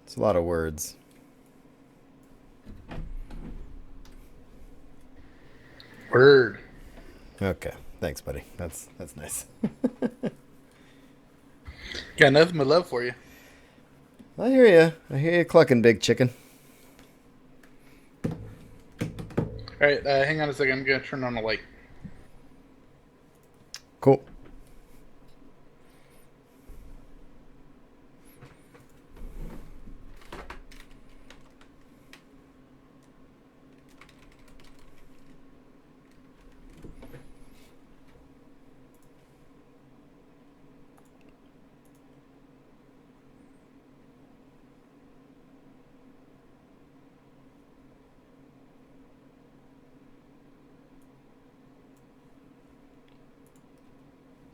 It's a lot of words. Word. Okay. Thanks, buddy. That's nice. Got nothing but love for you. I hear you. I hear you clucking, big chicken. All right, hang on a second. I'm gonna turn on the light. Cool.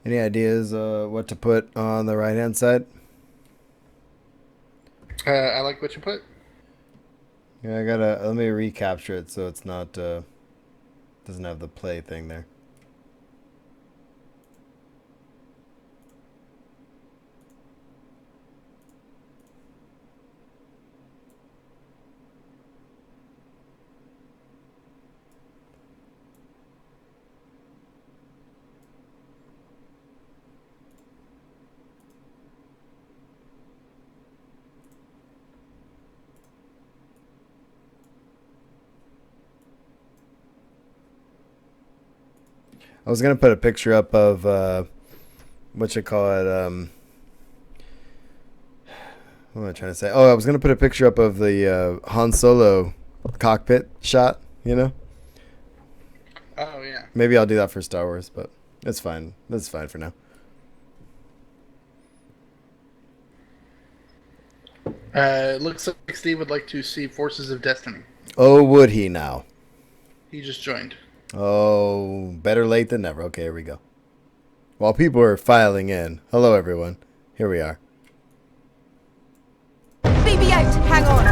Any ideas what to put on the right hand side? I like what you put. Yeah, I gotta let me recapture it so it's not doesn't have the play thing there. I was gonna put a picture up of what you call it. What am I trying to say? Oh, I was gonna put a picture up of the Han Solo cockpit shot. You know, Oh yeah. maybe I'll do that for Star Wars, but it's fine. That's fine for now. It looks like Steve would like to see Forces of Destiny. Oh, would he now? He just joined. Oh, better late than never. Okay, here we go. While people are filing in, hello everyone. Here we are. BB-8, hang on.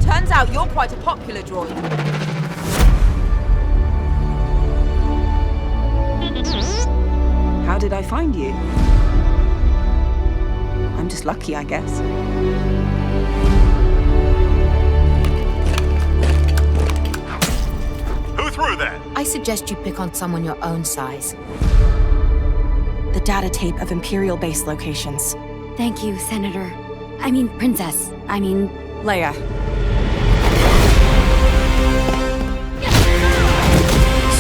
Turns out you're quite a popular droid. How did I find you? I'm just lucky, I guess. Who threw that? I suggest you pick on someone your own size. The data tape of Imperial base locations. Thank you, Senator. I mean, Princess. I mean, Leia.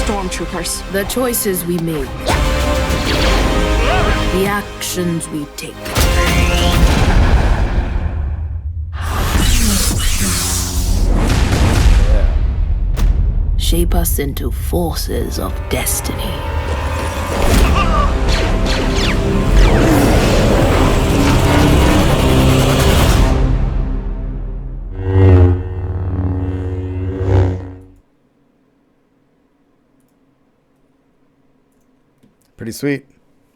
Stormtroopers. the choices we make. The actions we take. Shape us into forces of destiny. Pretty sweet.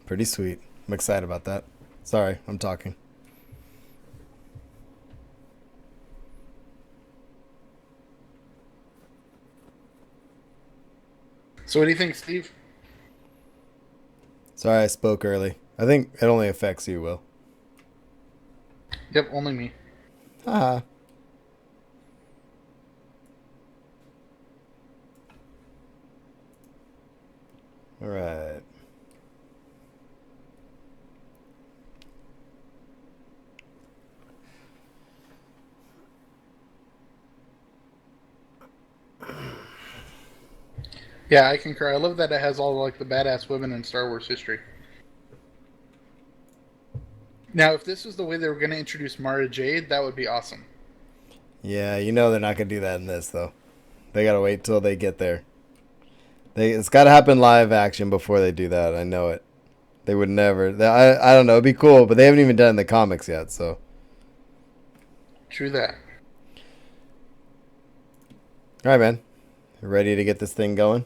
Pretty sweet. I'm excited about that. Sorry, I'm talking. So what do you think, Steve? Sorry I spoke early. I think it only affects you, Will. Yep, only me. Haha. All right. Yeah, I concur. I love that it has all like the badass women in Star Wars history. Now, if this was the way they were going to introduce Mara Jade, that would be awesome. Yeah, you know they're not gonna do that in this though. They gotta wait till they get there. It's gotta happen live action before they do that. I know it. They would never. I don't know. It'd be cool, but they haven't even done it in the comics yet. So True that. all right, man. Ready to get this thing going?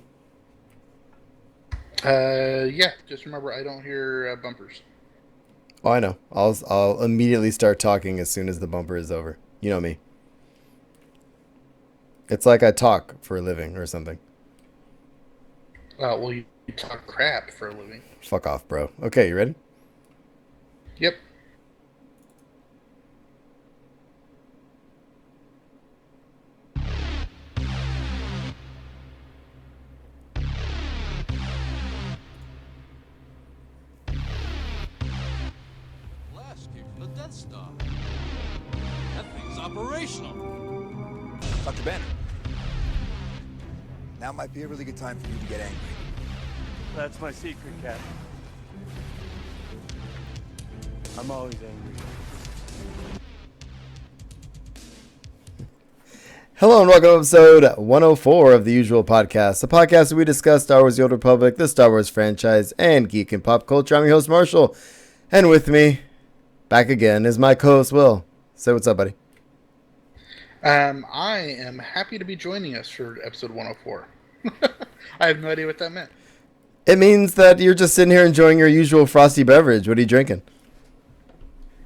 Yeah. Just remember, I don't hear bumpers. Oh, I know. I'll immediately start talking as soon as the bumper is over. You know me. It's like I talk for a living or something. Well, You talk crap for a living. Fuck off, bro. Okay, you ready? Yep. Blast came from the Death Star. That thing's operational. Dr. Banner. Now might be a really good time for you to get angry. That's my secret, Cap. I'm always angry. Hello and welcome to episode 104 of The Usual Podcast, the podcast where we discuss Star Wars The Old Republic, the Star Wars franchise, and geek and pop culture. I'm your host, Marshall, and with me, back again, is my co-host, Will. Say what's up, buddy. I am happy to be joining us for episode 104. I have no idea what that meant. It means that you're just sitting here enjoying your usual frosty beverage. What are you drinking?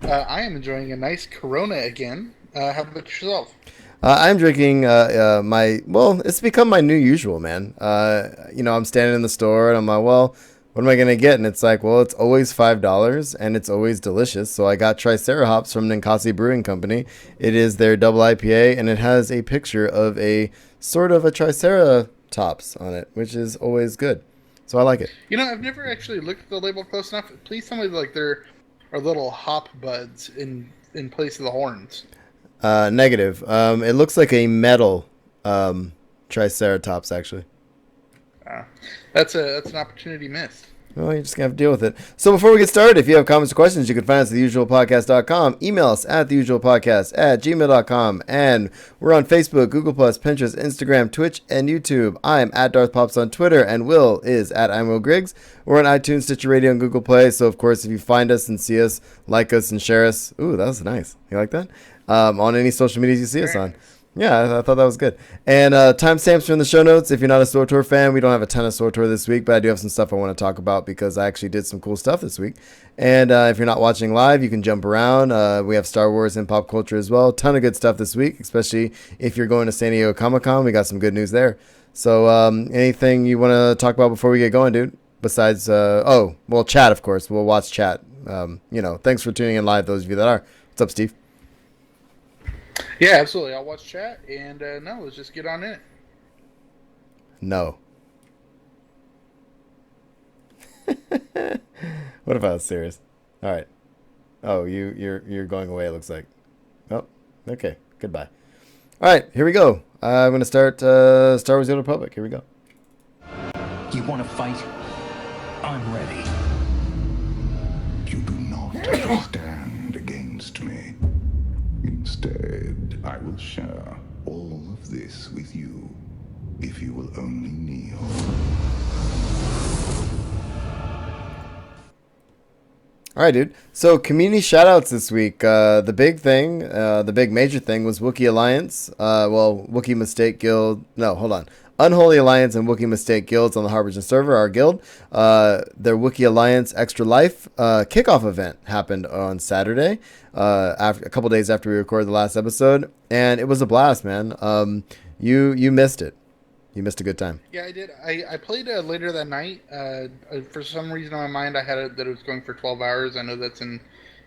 I am enjoying a nice Corona again. How about yourself? I'm drinking it's become my new usual, man. I'm standing in the store and I'm like, well, what am I going to get? And it's like, well, it's always $5 and it's always delicious. So I got Tricera hops from Ninkasi Brewing Company. It is their double IPA and it has a picture of a sort of a Tricera tops on it, which is always good. So I like it. You know, I've never actually looked at the label close enough. Please tell me like there are little hop buds in place of the horns. Negative. It looks like a metal Triceratops, actually. That's an opportunity missed. Well, you're just going to have to deal with it. So before we get started, if you have comments or questions, you can find us at theusualpodcast.com. Email us at theusualpodcast@gmail.com. And we're on Facebook, Google+, Pinterest, Instagram, Twitch, and YouTube. I'm at Darth Pops on Twitter, and Will is at I'm Will Griggs. We're on iTunes, Stitcher Radio, and Google Play. So, of course, if you find us and see us, like us and share us. Ooh, that was nice. You like that? On any social medias you see us on. Yeah, I thought that was good. And timestamps are in the show notes. If you're not a SWTOR fan, we don't have a ton of SWTOR this week, but I do have some stuff I want to talk about because I actually did some cool stuff this week. And if you're not watching live, you can jump around. We have Star Wars and pop culture as well. Ton of good stuff this week, especially if you're going to San Diego Comic-Con. We got some good news there. So anything you want to talk about before we get going, dude? Besides, chat, of course. We'll watch chat. Thanks for tuning in live, those of you that are. What's up, Steve? Yeah, absolutely. I'll watch chat, and let's just get on in it. No. What if I was serious? All right. Oh, you're going away, it looks like. Oh, okay. Goodbye. All right, here we go. I'm going to start Star Wars The Old Republic. Here we go. You want to fight? I'm ready. You do not stand against me. Instead, I will share all of this with you, if you will only kneel. All right, dude. So, community shoutouts this week. The big major thing was Wookiee Alliance. Wookiee Mistake Guild. No, hold on. Unholy Alliance and Wookiee Mistake Guilds on the Harbinger server, our guild. Their Wookiee Alliance Extra Life kickoff event happened on Saturday, after a couple days after we recorded the last episode, and it was a blast, man. You missed it. You missed a good time. Yeah, I did. I played later that night. For some reason in my mind, I had it that it was going for 12 hours. I know that's in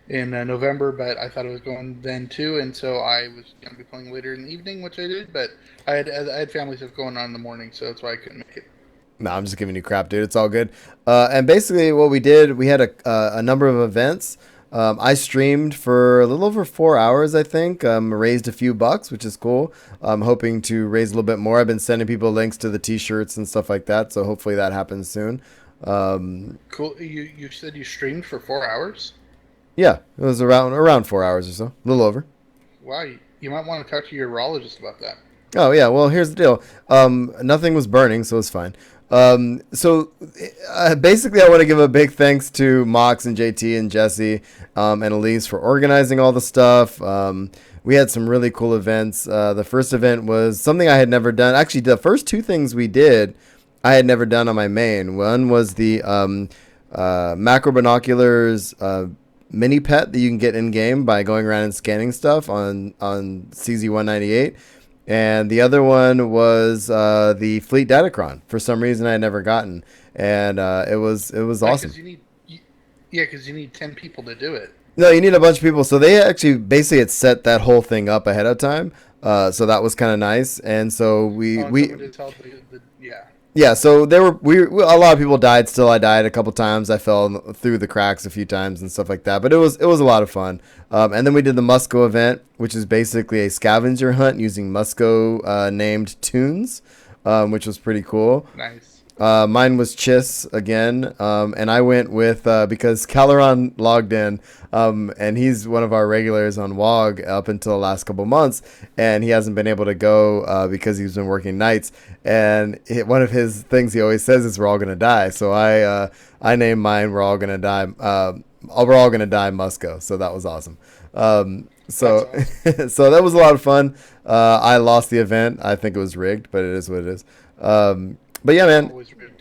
November, but I thought it was going then too, and so I was going to be playing later in the evening, which I did, but I had family stuff going on in the morning, so that's why I couldn't make it. No, I'm just giving you crap, dude. It's all good. And basically what we did, we had a number of events. I streamed for a little over 4 hours, I think. Raised a few bucks, which is cool. I'm hoping to raise a little bit more. I've been sending people links to the t-shirts and stuff like that, so hopefully that happens soon. Cool. You said you streamed for 4 hours? Yeah, it was around 4 hours or so, a little over. Wow, you might want to talk to your urologist about that. Oh yeah, well here's the deal. Nothing was burning, so it's fine. Basically, I want to give a big thanks to Mox and JT and Jesse and Elise for organizing all the stuff. We had some really cool events. The first event was something I had never done. Actually, the first two things we did, I had never done on my main. One was the macro binoculars mini pet that you can get in game by going around and scanning stuff on CZ198. And the other one was the Fleet Datacron. For some reason, I had never gotten. and it was Right, awesome. 'cause because you need 10 people to do it. No, you need a bunch of people. So they actually basically had set that whole thing up ahead of time. So that was kind of nice. And so yeah. So there were a lot of people died. Still, I died a couple times. I fell through the cracks a few times and stuff like that. But it was a lot of fun. And then we did the Musco event, which is basically a scavenger hunt using Musco named tunes, which was pretty cool. Nice. Mine was Chiss again, and I went with because Caleron logged in, and he's one of our regulars on WOG up until the last couple months, and he hasn't been able to go because he's been working nights. And one of his things he always says is, "We're all gonna die." So I named mine "We're all gonna die." We're all gonna die, Musco. So that was awesome. So so that was a lot of fun. I lost the event. I think it was rigged, but it is what it is. But yeah, man,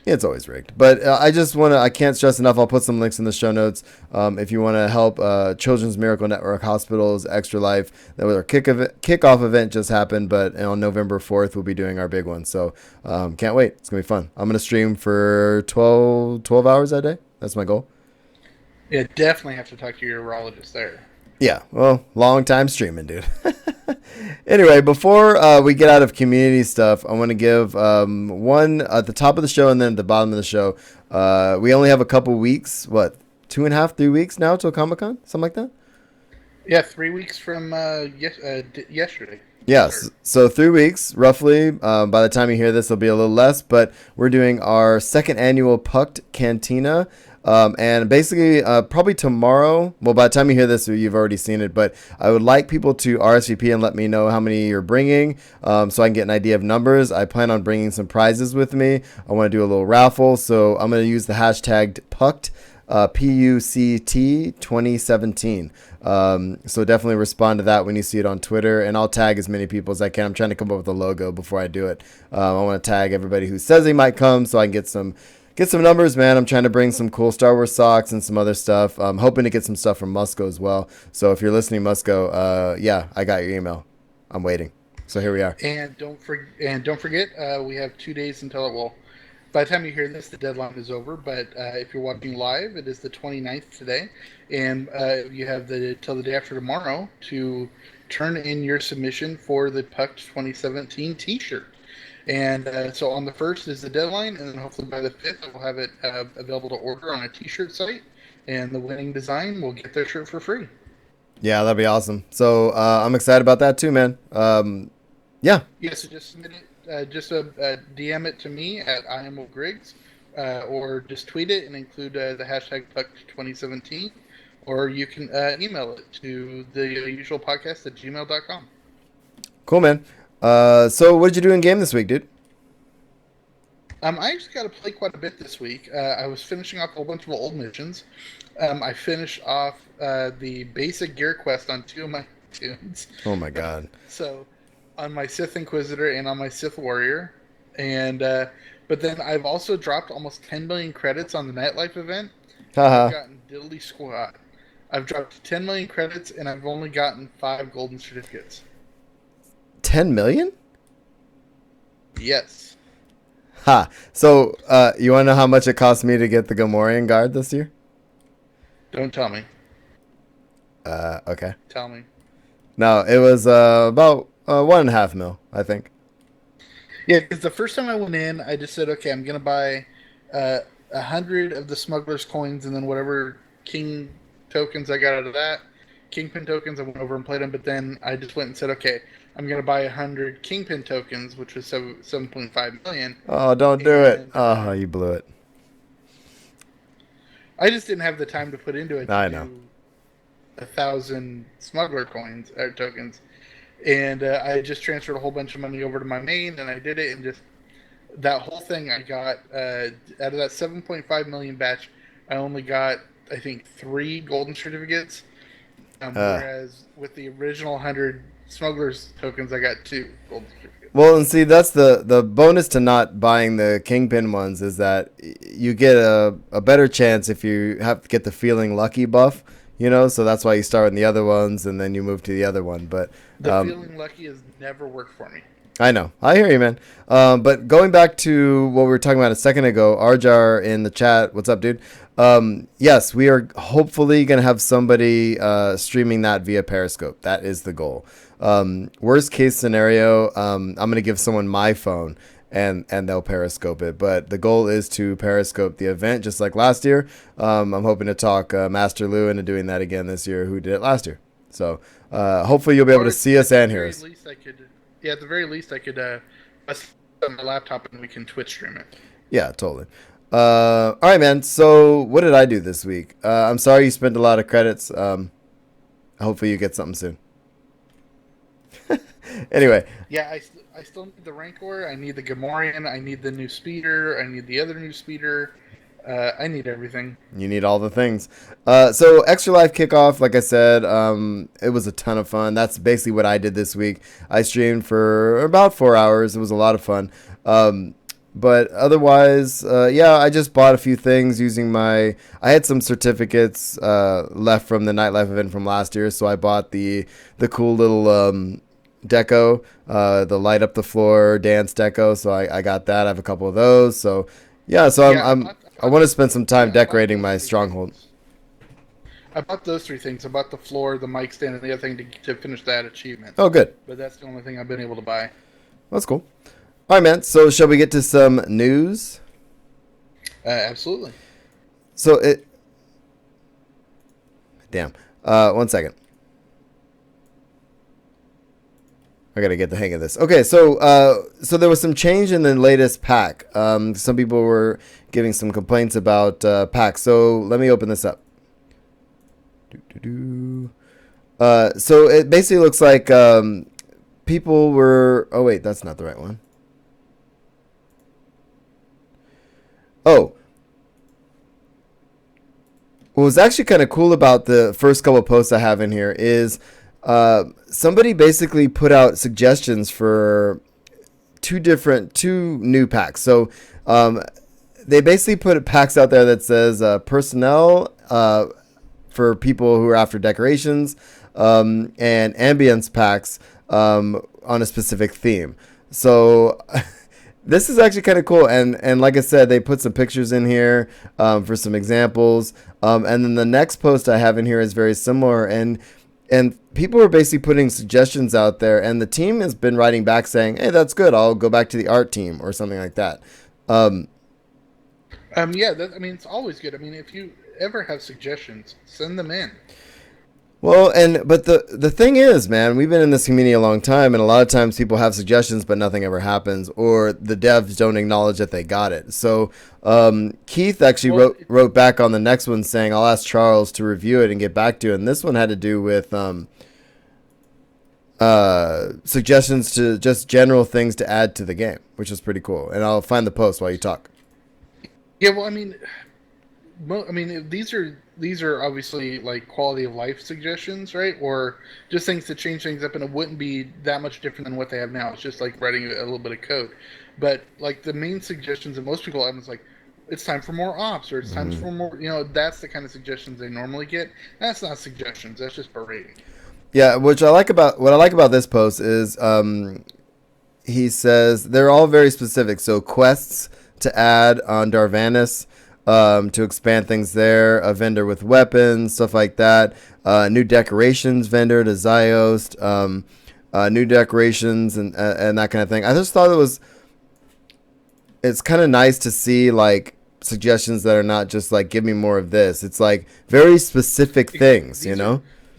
it's always rigged. But I can't stress enough. I'll put some links in the show notes. If you want to help Children's Miracle Network Hospitals Extra Life, that was our kickoff event just happened, but on November 4th, we'll be doing our big one. So can't wait. It's going to be fun. I'm going to stream for 12 hours that day. That's my goal. Yeah, definitely have to talk to your urologist there. Yeah, well, long time streaming, dude. Anyway, before we get out of community stuff, I want to give one at the top of the show and then at the bottom of the show. We only have a couple weeks, 2.5, 3 weeks now till Comic-Con? Something like that? Yeah, 3 weeks from yesterday. Yes, so 3 weeks, roughly. By the time you hear this, it'll be a little less, but we're doing our second annual Pucked Cantina. And basically, probably tomorrow, well, by the time you hear this, you've already seen it, but I would like people to RSVP and let me know how many you're bringing, so I can get an idea of numbers. I plan on bringing some prizes with me. I want to do a little raffle, so I'm going to use the hashtag Pucked, PUCT 2017. So definitely respond to that when you see it on Twitter, and I'll tag as many people as I can. I'm trying to come up with a logo before I do it. I want to tag everybody who says they might come so I can get some numbers, man. I'm trying to bring some cool Star Wars socks and some other stuff. I'm hoping to get some stuff from Musco as well. So if you're listening, Musco, yeah, I got your email. I'm waiting. So here we are. And don't forget, we have 2 days until it will. By the time you hear this, the deadline is over. But if you're watching live, it is the 29th today, and you have till the day after tomorrow to turn in your submission for the Pucked 2017 T-shirt. And so on the 1st is the deadline, and then hopefully by the 5th we'll have it available to order on a T-shirt site, and the winning design will get their shirt for free. Yeah, that'd be awesome. So I'm excited about that too, man. Yeah. Yeah, so just submit it. Just DM it to me at IamWillGriggs, or just tweet it and include the hashtag Pucked2017, or you can email it to the usual podcast at gmail.com. Cool, man. So what did you do in game this week, dude? I actually got to play quite a bit this week. I was finishing off a whole bunch of old missions. I finished off the basic gear quest on 2 of my tunes. Oh my god. So on my Sith Inquisitor and on my Sith Warrior. And but then I've also dropped almost 10 million credits on the Nightlife event. I've gotten diddly squat. I've dropped 10 million credits and I've only gotten 5 golden certificates. 10 million? Yes. Ha. So, you want to know how much it cost me to get the Gamorrean guard this year? Don't tell me. Okay. Tell me. No, it was about 1.5 mil, I think. Yeah, because the first time I went in, I just said, okay, I'm going to buy 100 of the smuggler's coins and then whatever king tokens I got out of that. Kingpin tokens, I went over and played them, but then I just went and said, okay, I'm going to buy 100 Kingpin tokens, which was 7.5 million. Oh, don't do it. Oh, you blew it. I just didn't have the time to put into it. I know. 1,000 smuggler coins or tokens. And I just transferred a whole bunch of money over to my main, and I did it, and just that whole thing I got, out of that 7.5 million batch, I only got, I think, 3 golden certificates. Whereas with the original 100 smugglers tokens, I got 2 golden certificates. Well, and see, that's the bonus to not buying the Kingpin ones is that you get a better chance if you have to get the feeling lucky buff, you know, so that's why you start with the other ones and then you move to the other one. But the feeling lucky has never worked for me. I know. I hear you, man. But going back to what we were talking about a second ago, Arjar in the chat, what's up, dude? Yes, we are hopefully going to have somebody streaming that via Periscope. That is the goal. Worst case scenario, I'm going to give someone my phone and they'll Periscope it. But the goal is to Periscope the event just like last year. I'm hoping to talk Master Lou into doing that again this year, who did it last year. So hopefully you'll be able to see us and hear us. At the very least, I could on my laptop and we can Twitch stream it. Yeah, totally. All right, man. So what did I do this week? I'm sorry you spent a lot of credits. Hopefully you get something soon. Anyway. Yeah, I still need the Rancor. I need the Gamorrean. I need the new speeder. I need the other new speeder. I need everything. You need all the things. So Extra Life kickoff, like I said, it was a ton of fun. That's basically what I did this week. I streamed for about 4 hours. It was a lot of fun. But otherwise, yeah, I just bought a few things using I had some certificates left from the Nightlife event from last year, so I bought the cool little deco, the light up the floor dance deco. So I got that. I have a couple of those. So yeah, so I want to spend some time decorating my stronghold. I bought those 3 things. I bought the floor, the mic stand, and the other thing to finish that achievement. Oh, good. But that's the only thing I've been able to buy. That's cool. All right, man. So shall we get to some news? Absolutely. So damn. 1 second. I gotta get the hang of this. Okay, so there was some change in the latest pack. Some people were giving some complaints about packs. So let me open this up. So it basically looks like people were. Oh wait, that's not the right one. Oh. What was actually kind of cool about the first couple of posts I have in here is somebody basically put out suggestions for two new packs. So they basically put packs out there that says personnel for people who are after decorations and ambience packs on a specific theme. So this is actually kind of cool. And like I said, they put some pictures in here for some examples. And then the next post I have in here is very similar. And people are basically putting suggestions out there, and the team has been writing back saying, "Hey, that's good. I'll go back to the art team," or something like that. Yeah, I mean, it's always good. I mean, if you ever have suggestions, send them in. Well, but the thing is, man, we've been in this community a long time, and a lot of times people have suggestions, but nothing ever happens, or the devs don't acknowledge that they got it. So Keith actually wrote back on the next one saying, "I'll ask Charles to review it and get back to you." And this one had to do with suggestions to just general things to add to the game, which is pretty cool. And I'll find the post while you talk. Yeah, well, I mean, these are obviously like quality of life suggestions, right? Or just things to change things up, and it wouldn't be that much different than what they have now. It's just like writing a little bit of code. But like the main suggestions that most people have is like, it's time for more ops, or it's time for more. That's the kind of suggestions they normally get. That's not suggestions. That's just berating. Yeah, what I like about this post is he says they're all very specific. So quests to add on Darvanis. To expand things there, a vendor with weapons, stuff like that. New decorations vendor to Ziost, new decorations and that kind of thing. I just thought it's kind of nice to see like suggestions that are not just like give me more of this. It's like very specific things,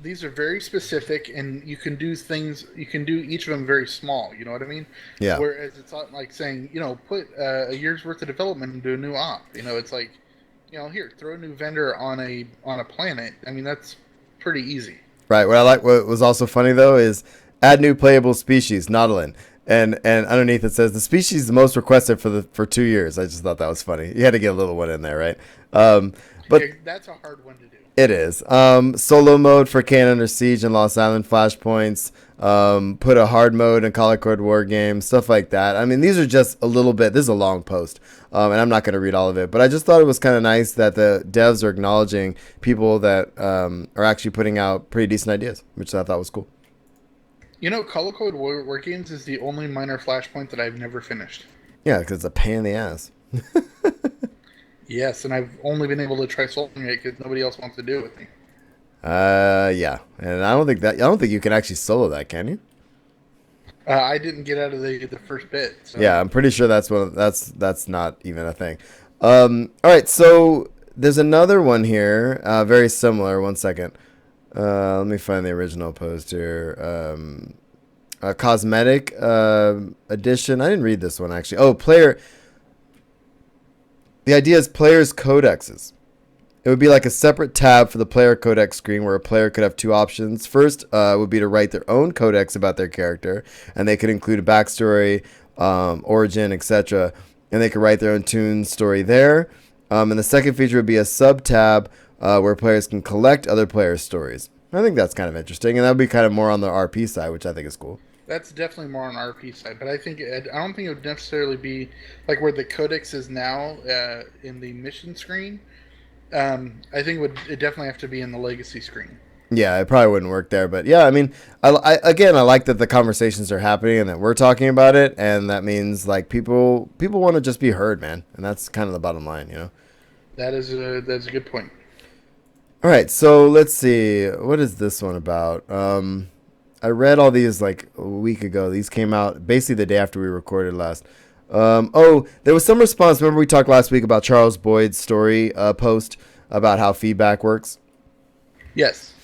These are very specific, and you can do things. You can do each of them very small. You know what I mean? Yeah. Whereas it's not like saying, put a year's worth of development into a new op. It's like, here, throw a new vendor on a planet. I mean, that's pretty easy. Right. What was also funny though is add new playable species, Nautilin, and underneath it says the species the most requested for 2 years. I just thought that was funny. You had to get a little one in there, right? But yeah, that's a hard one to do. It is. Solo mode for Can Under Siege and Lost Island Flashpoints. Put a hard mode in Call of Cthulhu War Game, stuff like that. I mean, these are just a little bit. This is a long post, and I'm not going to read all of it. But I just thought it was kind of nice that the devs are acknowledging people that are actually putting out pretty decent ideas, which I thought was cool. You know, Color Code War Games is the only minor Flashpoint that I've never finished. Yeah, because it's a pain in the ass. Yes, and I've only been able to try solving it because nobody else wants to do it with me. Yeah, and I don't think you can actually solo that, can you? I didn't get out of the first bit. So. Yeah, I'm pretty sure that's not even a thing. All right, so there's another one here, very similar. One second, let me find the original post here. A cosmetic edition. I didn't read this one actually. Oh, player. The idea is players' codexes. It would be like a separate tab for the player codex screen where a player could have two options. First would be to write their own codex about their character, and they could include a backstory, origin, etc. And they could write their own tune story there. And the second feature would be a sub-tab where players can collect other players' stories. I think that's kind of interesting, and that would be kind of more on the RP side, which I think is cool. That's definitely more on RP side, but I don't think it would necessarily be like where the codex is now in the mission screen. I think it definitely have to be in the legacy screen. Yeah, it probably wouldn't work there, but yeah, I mean, I like that the conversations are happening and that we're talking about it, and that means like people want to just be heard, man, and that's kind of the bottom line, you know. That's a good point. All right, so let's see, what is this one about? I read all these like a week ago. These came out basically the day after we recorded last. There was some response. Remember we talked last week about Charles Boyd's story post about how feedback works? Yes.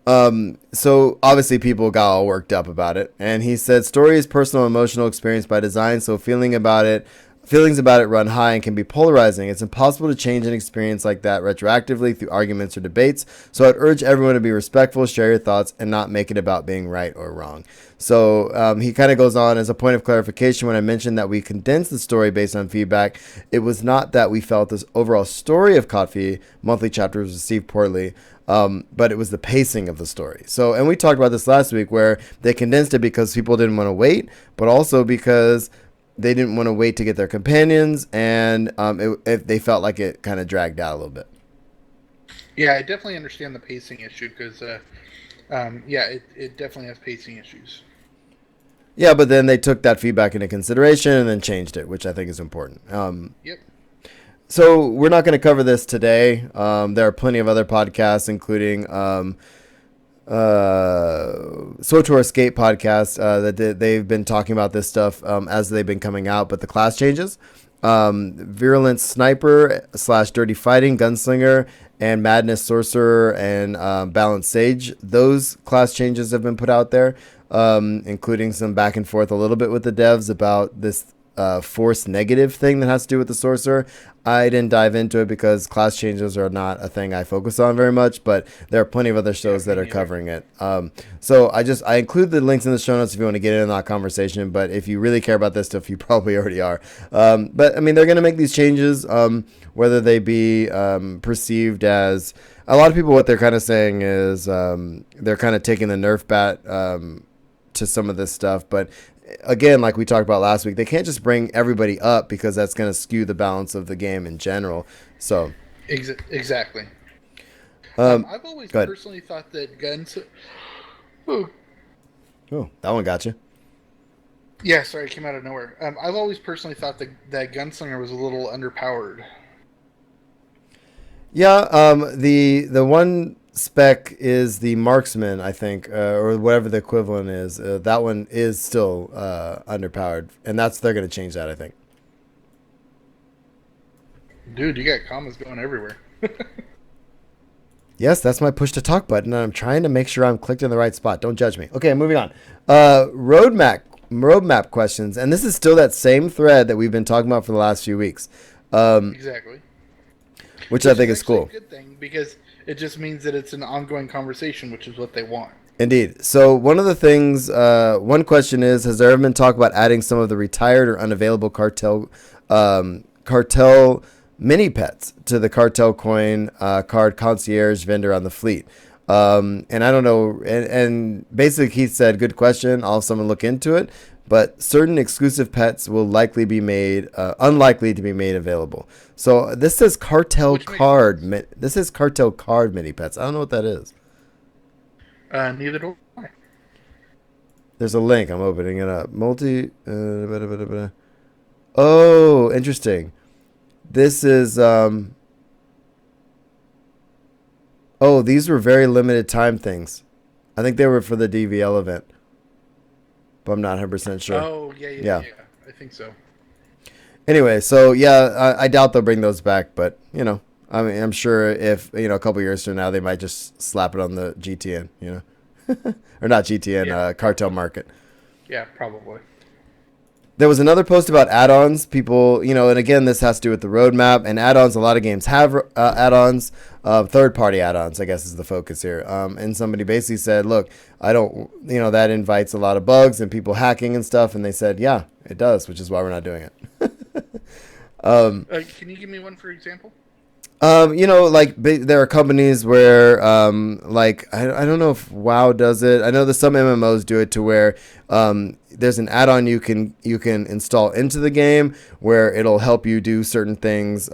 So obviously people got all worked up about it. And he said, story is personal emotional experience by design, so feelings about it run high and can be polarizing. It's impossible to change an experience like that retroactively through arguments or debates. So I'd urge everyone to be respectful, share your thoughts, and not make it about being right or wrong. So he kind of goes on as a point of clarification when I mentioned that we condensed the story based on feedback. It was not that we felt this overall story of Kotfi monthly chapter was received poorly, but it was the pacing of the story. So, and we talked about this last week where they condensed it because people didn't want to wait, but also because they didn't want to wait to get their companions, and they felt like it kind of dragged out a little bit. Yeah, I definitely understand the pacing issue because, it definitely has pacing issues. Yeah, but then they took that feedback into consideration and then changed it, which I think is important. Yep. So we're not going to cover this today. There are plenty of other podcasts, including SWTOR Escape podcast that they've been talking about this stuff as they've been coming out, but the class changes. Virulent Sniper / Dirty Fighting Gunslinger and Madness Sorcerer and Balanced Sage, those class changes have been put out there, including some back and forth a little bit with the devs about this force negative thing that has to do with the sorcerer. I didn't dive into it because class changes are not a thing I focus on very much, but there are plenty of other shows that are covering it. So I include the links in the show notes if you want to get into that conversation, but if you really care about this stuff, you probably already are. But I mean, they're going to make these changes, whether they be perceived as, a lot of people, what they're kind of saying is they're kind of taking the Nerf bat to some of this stuff, but again, like we talked about last week, they can't just bring everybody up because that's going to skew the balance of the game in general. So exactly. I've always personally thought that guns. Oh, that one got you. Yeah, sorry, it came out of nowhere. I've always personally thought that Gunslinger was a little underpowered. Yeah, the one spec is the Marksman, I think, or whatever the equivalent is. That one is still underpowered, and they're going to change that, I think. Dude, you got commas going everywhere. Yes, that's my push to talk button, and I'm trying to make sure I'm clicked in the right spot. Don't judge me. Okay, moving on. Roadmap questions, and this is still that same thread that we've been talking about for the last few weeks. Exactly. Which I think is cool. A good thing because it just means that it's an ongoing conversation, which is what they want. Indeed. So one of the things, one question is, has there ever been talk about adding some of the retired or unavailable cartel mini pets to the cartel coin card concierge vendor on the fleet? And I don't know. And basically he said, good question. I'll have someone look into it. But certain exclusive pets will likely be made, unlikely to be made available. So this says cartel card. This is cartel card mini pets. I don't know what that is. Neither do I. There's a link. I'm opening it up. Oh, interesting. This is oh, these were very limited time things. I think they were for the DVL event, but I'm not 100% sure. Oh, yeah. I think so. Anyway, so yeah, I doubt they'll bring those back, but you know, I mean, I'm sure if a couple years from now, they might just slap it on the GTN, or not GTN, Cartel Market. Yeah, probably. There was another post about add-ons. People, and again, this has to do with the roadmap and add-ons. A lot of games have add-ons, third-party add-ons, I guess is the focus here. And somebody basically said, look, I don't, that invites a lot of bugs and people hacking and stuff. And they said, yeah, it does, which is why we're not doing it. Can you give me one for example? There are companies where, I don't know if WoW does it. I know that some MMOs do it to where, there's an add-on you can install into the game where it'll help you do certain things,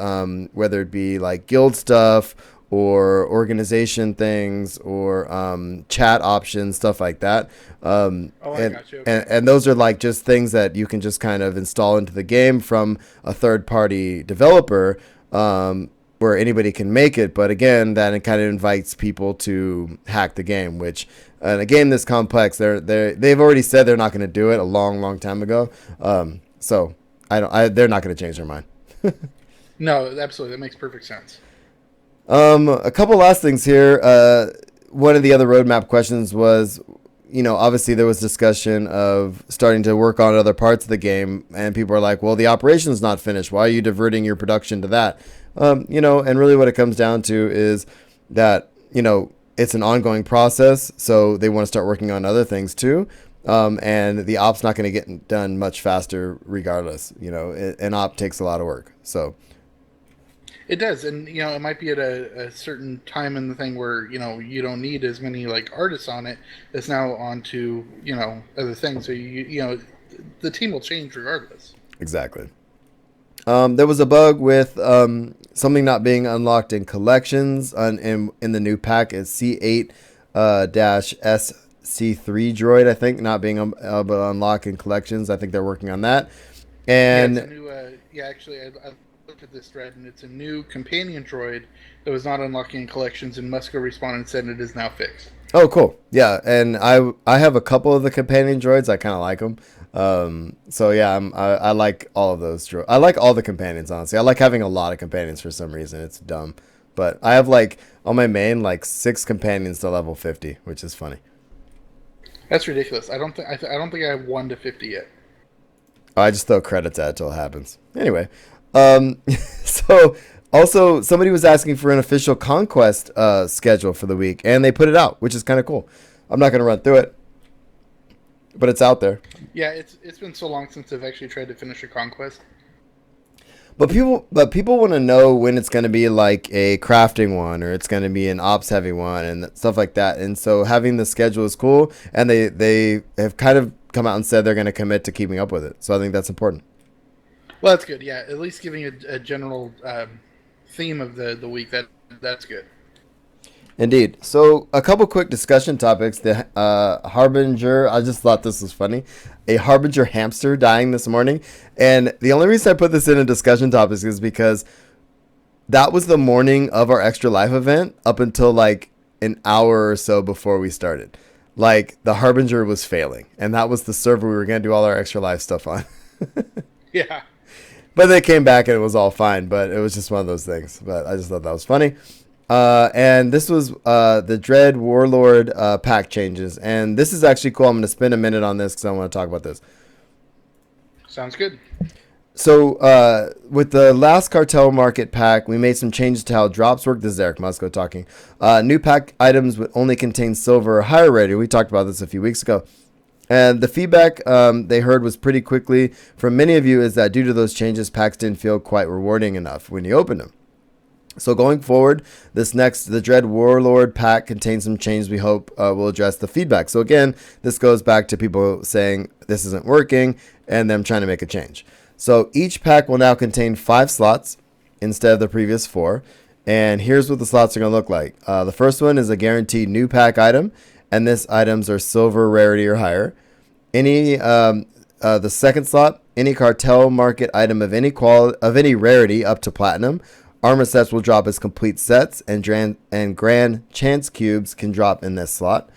whether it be like guild stuff or organization things or chat options, stuff like that. I got you. And those are like just things that you can just kind of install into the game from a third-party developer, where anybody can make it. But again, that it kind of invites people to hack the game, which in a game this complex, they've already said they're not going to do it a long time ago. So they're not going to change their mind. No, absolutely. That makes perfect sense. A couple last things here. One of the other roadmap questions was, obviously there was discussion of starting to work on other parts of the game, and people are like, well, the operation's not finished. Why are you diverting your production to that? And really what it comes down to is that, it's an ongoing process. So they want to start working on other things too. And the op's not going to get done much faster regardless. An op takes a lot of work. So it does. And, it might be at a certain time in the thing where, you don't need as many like artists on it. It's now on to, other things. So, the team will change regardless. Exactly. There was a bug with something not being unlocked in collections in the new pack. It's C8 SC3 droid, I think, not being able to unlock in collections. I think they're working on that. And it's a new, actually, I looked at this thread, and it's a new companion droid that was not unlocking in collections, and Musco responded and said it is now fixed. Oh, cool. Yeah, and I have a couple of the companion droids. I kind of like them. So yeah, I like all of those. I like all the companions, honestly. I like having a lot of companions for some reason. It's dumb, but I have on my main 6 companions to level 50, which is funny. That's ridiculous. I don't think I have 1 to 50 yet. I just throw credits at it till it happens. Anyway, so also somebody was asking for an official Conquest schedule for the week, and they put it out, which is kind of cool. I'm not going to run through it, but it's out there. Yeah, it's been so long since I've actually tried to finish a Conquest. But people want to know when it's going to be like a crafting one, or it's going to be an ops heavy one and stuff like that. And so having the schedule is cool, and they have kind of come out and said they're going to commit to keeping up with it. So I think that's important. Well, that's good. Yeah, at least giving a general theme of the week. That's good. Indeed. So a couple quick discussion topics. The Harbinger, I just thought this was funny. A Harbinger hamster dying this morning. And the only reason I put this in a discussion topic is because that was the morning of our Extra Life event up until an hour or so before we started. The Harbinger was failing. And that was the server we were going to do all our Extra Life stuff on. Yeah. But they came back and it was all fine. But it was just one of those things. But I just thought that was funny. And this was the Dread Warlord pack changes. And this is actually cool. I'm going to spend a minute on this because I want to talk about this. Sounds good. So with the last Cartel Market pack, we made some changes to how drops work. This is Eric Musco talking. New pack items would only contain silver or higher rating. We talked about this a few weeks ago. And the feedback they heard was pretty quickly from many of you is that due to those changes, packs didn't feel quite rewarding enough when you opened them. So going forward, the Dread Warlord pack contains some changes we hope will address the feedback. So again, this goes back to people saying this isn't working and them trying to make a change. So each pack will now contain 5 slots instead of the previous 4. And here's what the slots are going to look like. The first one is a guaranteed new pack item, and this items are silver rarity or higher. Any the second slot, any cartel market item of any rarity up to platinum. Armor sets will drop as complete sets, and grand chance cubes can drop in this slot.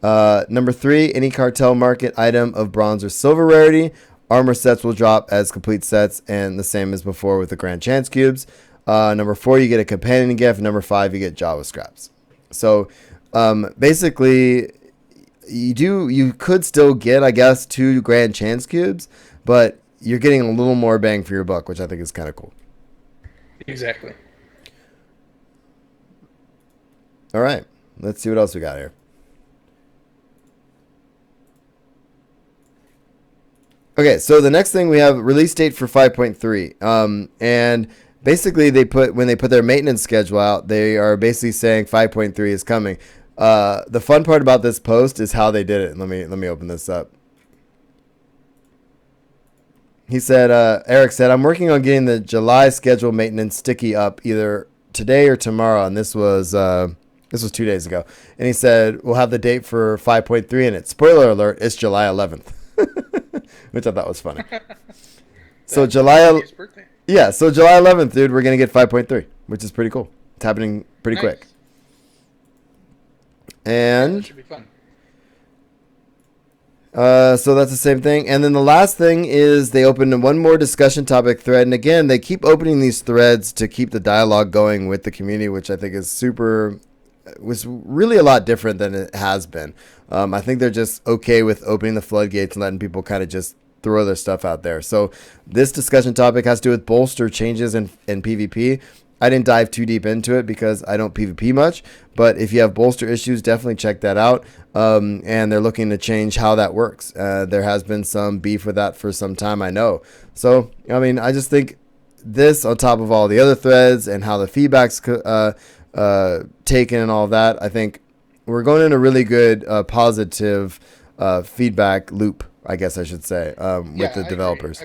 Number 3, any cartel market item of bronze or silver rarity. Armor sets will drop as complete sets, and the same as before with the grand chance cubes. Number 4, you get a companion gift. Number 5, you get Java scraps. So basically, you could still get, I guess, 2 grand chance cubes, but you're getting a little more bang for your buck, which I think is kind of cool. Exactly. All right, let's see what else we got here. Okay, so the next thing we have release date for 5.3, and basically when they put their maintenance schedule out, they are basically saying 5.3 is coming. The fun part about this post is how they did it. Let me open this up. He said, Eric said, I'm working on getting the July schedule maintenance sticky up either today or tomorrow. And this was 2 days ago. And he said, we'll have the date for 5.3 in it. Spoiler alert, it's July 11th, which I thought was funny. So July 11th, dude, we're going to get 5.3, which is pretty cool. It's happening pretty quick. And that should be fun. So that's the same thing. And then the last thing is they opened one more discussion topic thread. And again, they keep opening these threads to keep the dialogue going with the community, which I think was really a lot different than it has been. I think they're just okay with opening the floodgates and letting people kind of just throw their stuff out there. So this discussion topic has to do with bolster changes in PvP. I didn't dive too deep into it because I don't PvP much, but if you have bolster issues, definitely check that out. And they're looking to change how that works. There has been some beef with that for some time, I know. So, I mean, I just think this on top of all the other threads and how the feedback's taken and all that, I think we're going in a really good positive feedback loop, I guess I should say, with the developers.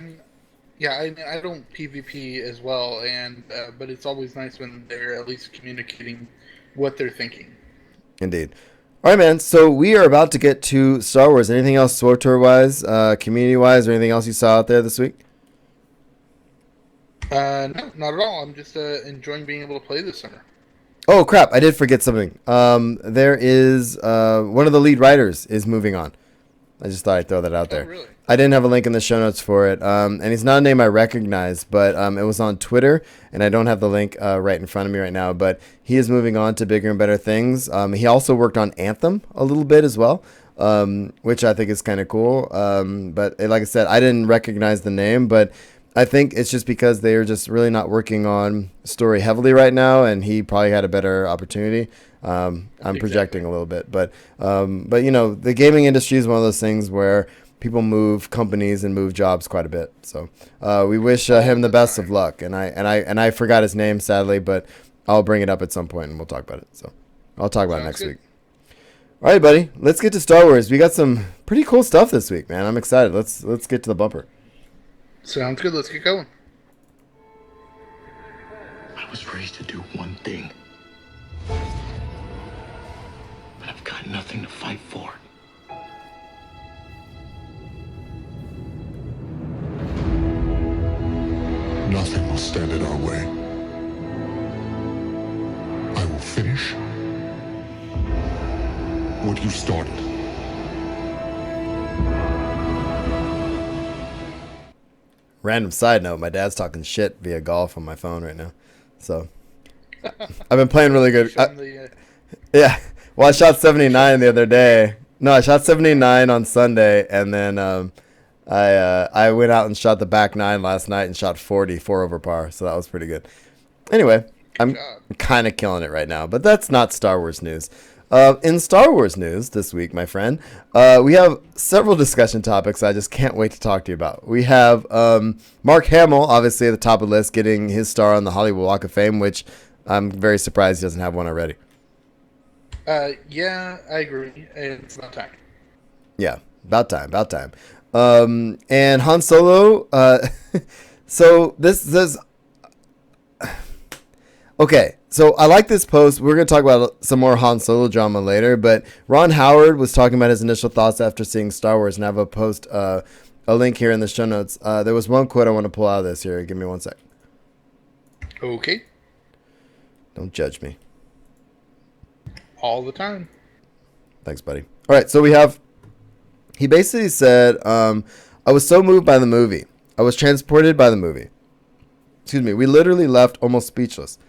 I don't PvP as well, but it's always nice when they're at least communicating what they're thinking. Indeed. All right, man. So we are about to get to Star Wars. Anything else SWTOR-wise, community-wise, or anything else you saw out there this week? No, not at all. I'm just enjoying being able to play this summer. Oh, crap. I did forget something. There is one of the lead writers is moving on. I just thought I'd throw that out there. Really? I didn't have a link in the show notes for it. And he's not a name I recognize, but it was on Twitter, and I don't have the link right in front of me right now, but he is moving on to bigger and better things. He also worked on Anthem a little bit as well, which I think is kind of cool. But like I said, I didn't recognize the name, but I think it's just because they are just really not working on story heavily right now, and he probably had a better opportunity. I'm projecting a little bit, but you know, the gaming industry is one of those things where people move companies and move jobs quite a bit. So we wish him the best of luck. And I forgot his name sadly, but I'll bring it up at some point and we'll talk about it. So I'll talk about it next week. All right, buddy. Let's get to Star Wars. We got some pretty cool stuff this week, man. I'm excited. Let's get to the bumper. Sounds good. Let's get going. I was raised to do one thing, but I've got nothing to fight for. Nothing will stand in our way. I will finish what you started. Random side note, my dad's talking shit via golf on my phone right now. So I've been playing really good. Yeah. Well, I shot 79 the other day. No, I shot 79 on Sunday, and then I went out and shot the back nine last night and shot 40, 4 over par. So that was pretty good. Anyway, I'm kind of killing it right now, but that's not Star Wars news. In Star Wars news this week, my friend, we have several discussion topics I just can't wait to talk to you about. We have Mark Hamill, obviously at the top of the list, getting his star on the Hollywood Walk of Fame, which I'm very surprised he doesn't have one already. Yeah, I agree. It's about time. Yeah, about time. And Han Solo, so this okay, So I like this post. We're going to talk about some more Han Solo drama later, but Ron Howard was talking about his initial thoughts after seeing Star Wars, and I have a post, a link here in the show notes. There was one quote I want to pull out of this here. Give me one sec. Okay. Don't judge me. All the time. Thanks, buddy. All right, so he basically said, I was so moved by the movie. I was transported by the movie. Excuse me. We literally left almost speechless.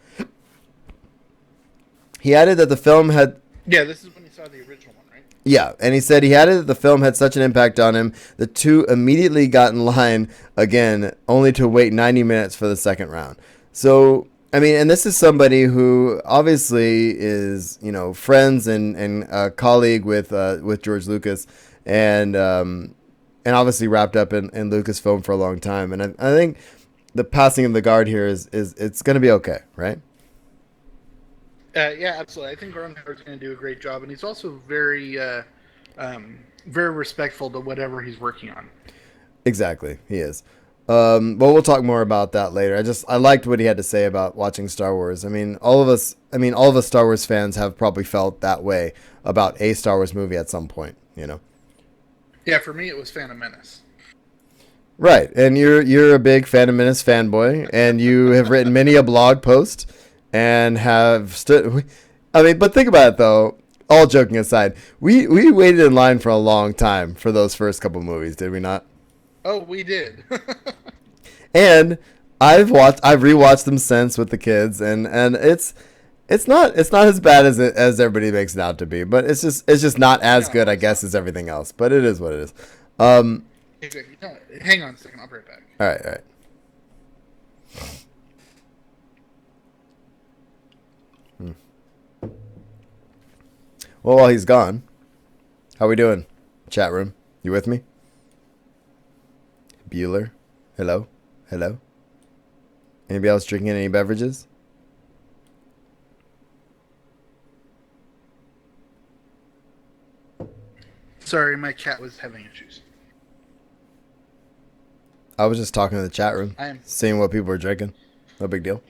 He added that the film had... Yeah, this is when you saw the original one, right? Yeah, and he said he added that the film had such an impact on him, the two immediately got in line again, only to wait 90 minutes for the second round. So, I mean, and this is somebody who obviously is, you know, friends and a colleague with George Lucas, and obviously wrapped up in Lucasfilm for a long time. And I think the passing of the guard here is it's going to be okay, right? Yeah, absolutely. I think Ron Howard's going to do a great job, and he's also very, very respectful to whatever he's working on. Exactly, he is. Well, we'll talk more about that later. I liked what he had to say about watching Star Wars. I mean, all of us Star Wars fans have probably felt that way about a Star Wars movie at some point, you know. Yeah, for me it was Phantom Menace. Right, and you're a big Phantom Menace fanboy, and you have written many a blog post and have stood. I mean, but think about it though. All joking aside, we waited in line for a long time for those first couple movies, did we not? Oh, we did. And I've rewatched them since with the kids, and it's not as bad as everybody makes it out to be, but it's just not as good, I guess, as everything else. But it is what it is. Hang on a second, I'll be right back. All right. Well, while he's gone, how we doing? Chat room, you with me? Bueller, hello. Anybody else drinking any beverages? Sorry, my cat was having issues. I was just talking to the chat room, seeing what people were drinking. No big deal.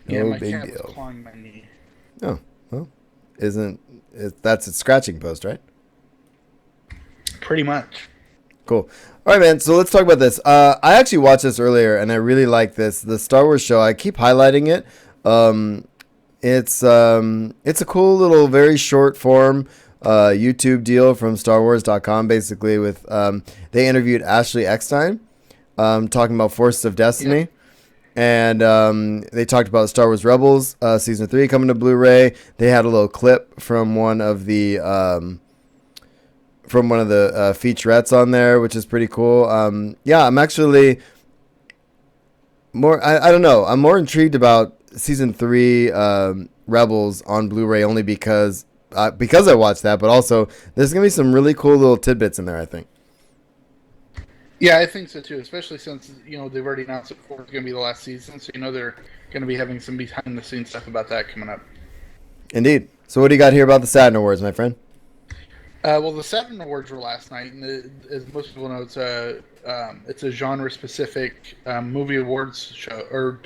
Yeah, my cat was clawing my knee. Oh, well, that's its scratching post, right? Pretty much. Cool. All right, man. So let's talk about this. I actually watched this earlier, and I really like this. The Star Wars show. I keep highlighting it. It's a cool little, very short form YouTube deal from StarWars.com. Basically, with they interviewed Ashley Eckstein, talking about Forces of Destiny. Yeah. And they talked about Star Wars Rebels season 3 coming to Blu-ray. They had a little clip from one of the featurettes on there, which is pretty cool. Yeah, I'm actually more. I don't know. I'm more intrigued about season 3 Rebels on Blu-ray only because I watched that, but also there's gonna be some really cool little tidbits in there, I think. Yeah, I think so too, especially since, you know, they've already announced that 4 is going to be the last season, so you know they're going to be having some behind-the-scenes stuff about that coming up. Indeed. So what do you got here about the Saturn Awards, my friend? Well, the Saturn Awards were last night, and as most people know, it's a genre-specific movie awards show, or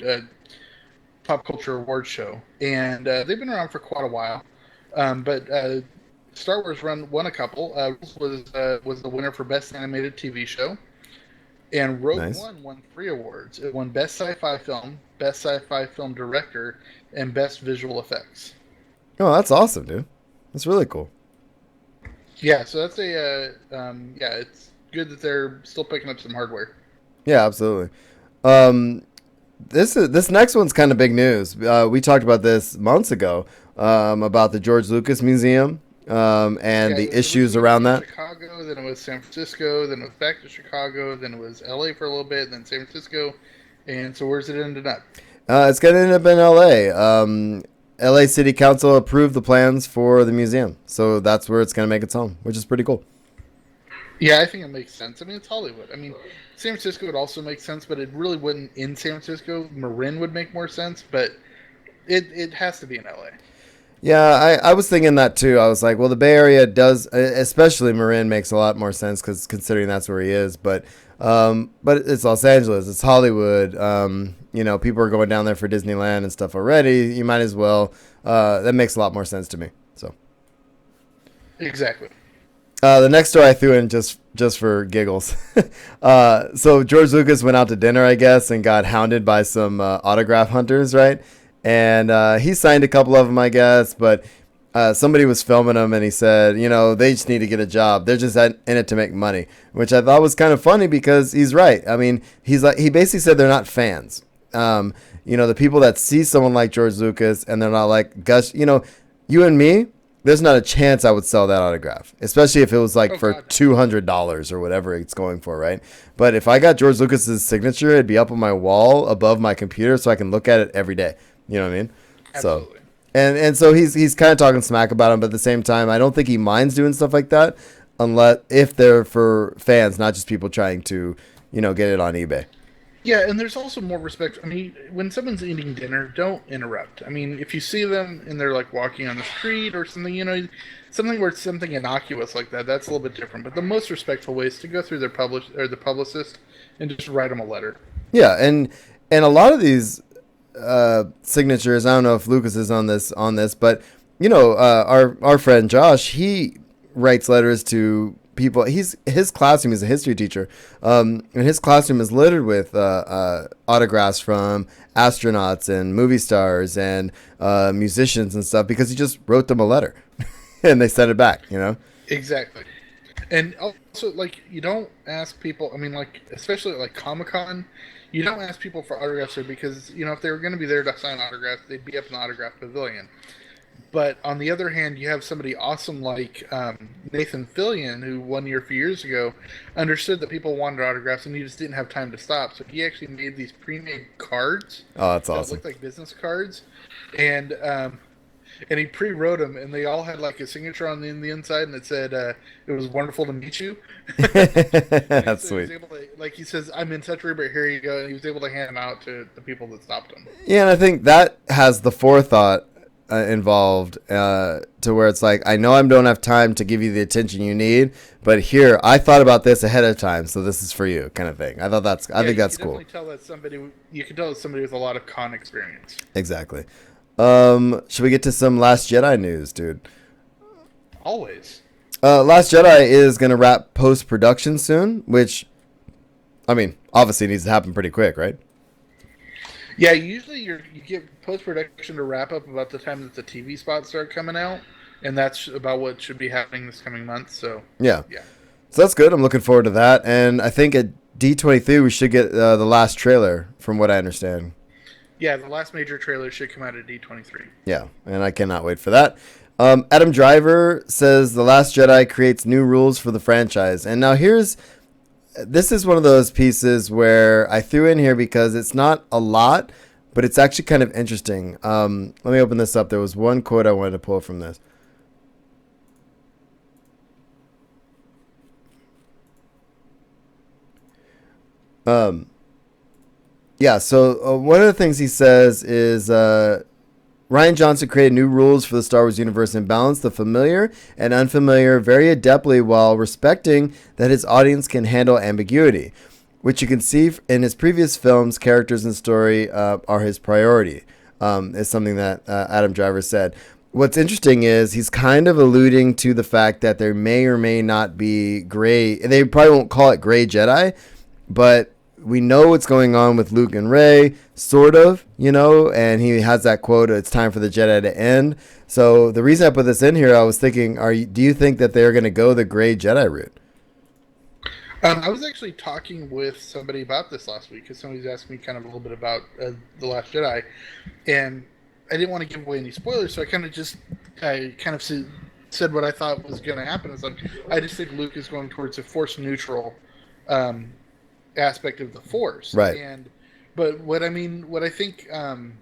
pop culture awards show, and they've been around for quite a while. But Star Wars won a couple. Was the winner for Best Animated TV Show. And Rogue One won 3 awards. It won Best Sci-Fi Film, Best Sci-Fi Film Director, and Best Visual Effects. Oh, that's awesome, dude. That's really cool. Yeah, so that's it's good that they're still picking up some hardware. Yeah, absolutely. This next one's kind of big news. We talked about this months ago about the George Lucas Museum. And the issues around that. Chicago, then it was San Francisco, then it was back to Chicago, then it was LA for a little bit, then San Francisco, and so where's it ended up? It's going to end up in LA. LA City Council approved the plans for the museum, so that's where it's going to make its home, which is pretty cool. Yeah, I think it makes sense. I mean, it's Hollywood. I mean, San Francisco would also make sense, but it really wouldn't in San Francisco. Marin would make more sense, but it has to be in LA. Yeah, I was thinking that too. I was like, well, the Bay Area does, especially Marin, makes a lot more sense because considering that's where he is. But it's Los Angeles, it's Hollywood. You know, people are going down there for Disneyland and stuff already. You might as well. That makes a lot more sense to me. So Exactly. the next story I threw in just for giggles. So George Lucas went out to dinner, I guess, and got hounded by some autograph hunters, right? And he signed a couple of them, I guess, but somebody was filming him, and he said, you know, they just need to get a job. They're just in it to make money, which I thought was kind of funny because he's right. I mean, he basically said they're not fans. You know, the people that see someone like George Lucas and they're not like, gosh, you know, you and me, there's not a chance I would sell that autograph, especially if it was like for $200 or whatever it's going for, right? But if I got George Lucas's signature, it'd be up on my wall above my computer so I can look at it every day. You know what I mean? Absolutely. So, and so he's kind of talking smack about him, but at the same time, I don't think he minds doing stuff like that, if they're for fans, not just people trying to, you know, get it on eBay. Yeah, and there's also more respect. I mean, when someone's eating dinner, don't interrupt. I mean, if you see them and they're like walking on the street or something, you know, something where it's something innocuous like that, that's a little bit different. But the most respectful way is to go through the publicist and just write them a letter. Yeah, and a lot of these signatures, I don't know if Lucas is on this, but you know, our friend Josh, he writes letters to people. His classroom is a history teacher, and his classroom is littered with autographs from astronauts and movie stars and musicians and stuff because he just wrote them a letter and they sent it back, you know. Exactly. And also, like, you don't ask people, I mean, like, especially at, like, Comic-Con, you don't ask people for autographs there because, you know, if they were going to be there to sign autographs, they'd be up in the autograph pavilion. But on the other hand, you have somebody awesome like Nathan Fillion, who 1 year, a few years ago, understood that people wanted autographs and he just didn't have time to stop. So he actually made these pre-made cards. Oh, that's awesome. That looked like business cards. And he pre-wrote them, and they all had like a signature on the inside, and it said, "It was wonderful to meet you." That's so sweet. Like he says, "I'm in touch with you, but here you go." And he was able to hand them out to the people that stopped him. Yeah, and I think that has the forethought involved to where it's like, I know I don't have time to give you the attention you need, but here I thought about this ahead of time, so this is for you, kind of thing. I think that's cool. You can tell that somebody with a lot of con experience. Exactly. Should we get to some Last Jedi news, dude? Always. Last Jedi is going to wrap post-production soon, which, I mean, obviously needs to happen pretty quick, right? Yeah, usually you get post-production to wrap up about the time that the TV spots start coming out, and that's about what should be happening this coming month, so... Yeah. So that's good. I'm looking forward to that, and I think at D23 we should get the last trailer, from what I understand. Yeah, the last major trailer should come out at D23. Yeah, and I cannot wait for that. Adam Driver says The Last Jedi creates new rules for the franchise. And now this is one of those pieces where I threw in here because it's not a lot, but it's actually kind of interesting. Let me open this up. There was one quote I wanted to pull from this. Yeah, so one of the things he says is Rian Johnson created new rules for the Star Wars universe and balanced the familiar and unfamiliar very adeptly while respecting that his audience can handle ambiguity, which you can see in his previous films. Characters and story are his priority, is something that Adam Driver said. What's interesting is he's kind of alluding to the fact that there may or may not be gray. They probably won't call it Gray Jedi, but we know what's going on with Luke and Rey, sort of, you know, and he has that quote, "It's time for the Jedi to end." So the reason I put this in here, I was thinking, do you think that they're going to go the Gray Jedi route? I was actually talking with somebody about this last week because somebody's asked me kind of a little bit about The Last Jedi, and I didn't want to give away any spoilers, so I kind of said what I thought was going to happen. It's like, I just think Luke is going towards a Force neutral aspect of the Force, right? But what I think Adam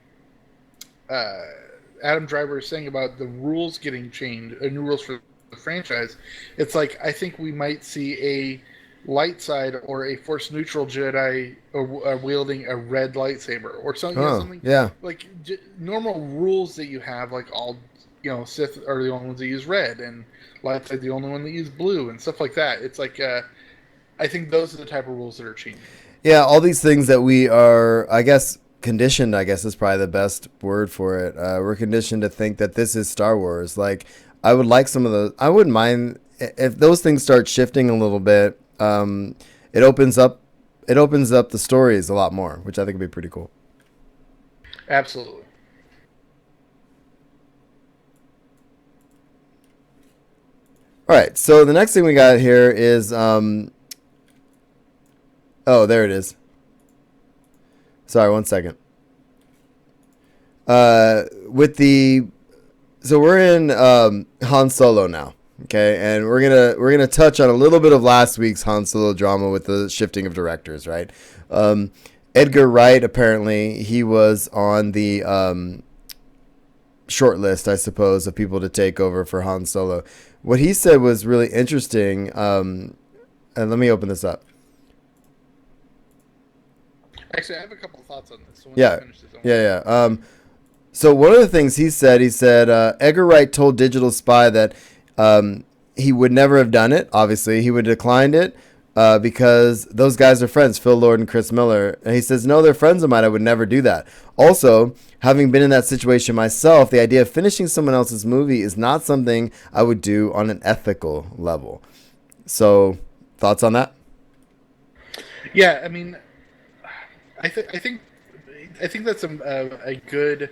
Driver is saying about the rules getting changed, new rules for the franchise, it's like I think we might see a light side or a Force neutral Jedi wielding a red lightsaber or something. Yeah, like normal rules that you have, like all Sith are the only ones that use red, and light side the only one that use blue, and stuff like that. It's like I think those are the type of rules that are changing. Yeah, all these things that we are, I guess, conditioned, I guess is probably the best word for it. We're conditioned to think that this is Star Wars. Like, I would like some of those. I wouldn't mind if those things start shifting a little bit. It opens up the stories a lot more, which I think would be pretty cool. Absolutely. All right, so the next thing we got here is, oh, there it is. Sorry, 1 second. So we're in Han Solo now, okay, and we're gonna touch on a little bit of last week's Han Solo drama with the shifting of directors, right? Edgar Wright, apparently, he was on the short list, I suppose, of people to take over for Han Solo. What he said was really interesting, and let me open this up. Actually, I have a couple of thoughts on this. So So one of the things he said, Edgar Wright told Digital Spy that he would never have done it. Obviously, he would have declined it because those guys are friends, Phil Lord and Chris Miller. And he says, no, they're friends of mine. I would never do that. Also, having been in that situation myself, the idea of finishing someone else's movie is not something I would do on an ethical level. So, thoughts on that? Yeah, I mean, I think that's a good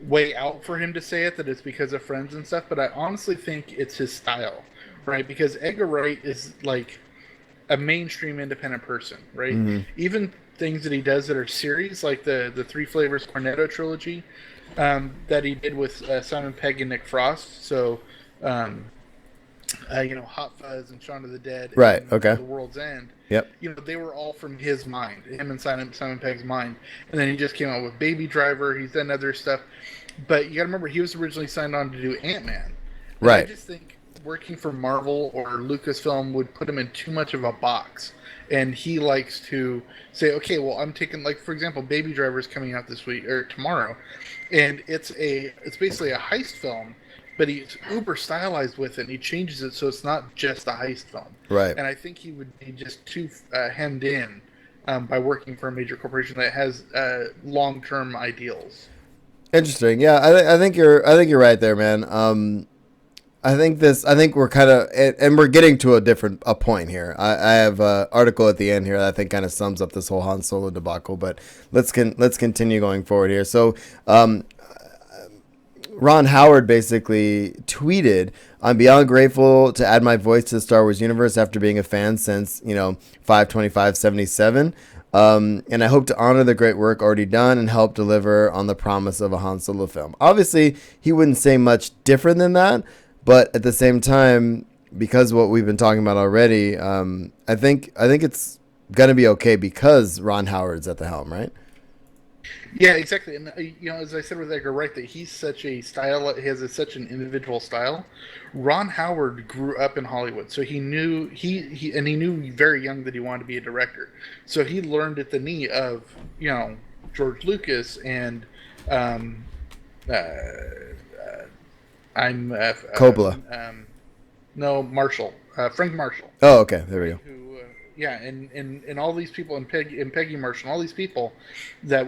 way out for him to say it, that it's because of friends and stuff, but I honestly think it's his style, right? Because Edgar Wright is like a mainstream independent person, right? Mm-hmm. Even things that he does that are series, like the Three Flavors Cornetto trilogy that he did with Simon Pegg and Nick Frost. So, Hot Fuzz and Shaun of the Dead, right? And, okay. The World's End. Yep. They were all from his mind, him and Simon Pegg's mind. And then he just came out with Baby Driver. He's done other stuff, but you got to remember he was originally signed on to do Ant-Man. Right. I just think working for Marvel or Lucasfilm would put him in too much of a box. And he likes to say, okay, well, I'm taking, like, for example, Baby Driver is coming out this week or tomorrow, and it's basically a heist film, but he's uber stylized with it, and he changes it so it's not just a heist film. Right. And I think he would be just too hemmed in by working for a major corporation that has long-term ideals. Interesting. Yeah, I think you're right there, man. I think we're kind of, and we're getting to a point here. I have an article at the end here that I think kind of sums up this whole Han Solo debacle, but let's continue going forward here. So, Ron Howard basically tweeted, "I'm beyond grateful to add my voice to the Star Wars universe after being a fan since, 5/25/77. And I hope to honor the great work already done and help deliver on the promise of a Han Solo film." Obviously, he wouldn't say much different than that, but at the same time, because of what we've been talking about already, I think it's gonna be okay because Ron Howard's at the helm, right? Yeah, exactly. And as I said with Edgar Wright, that he's such a style, he has such an individual style. Ron Howard grew up in Hollywood, so he knew he knew very young that he wanted to be a director. So he learned at the knee of George Lucas and Coppola. No, Marshall, Frank Marshall. Oh, okay, there we go. And all these people, and Peggy Marshall, and all these people that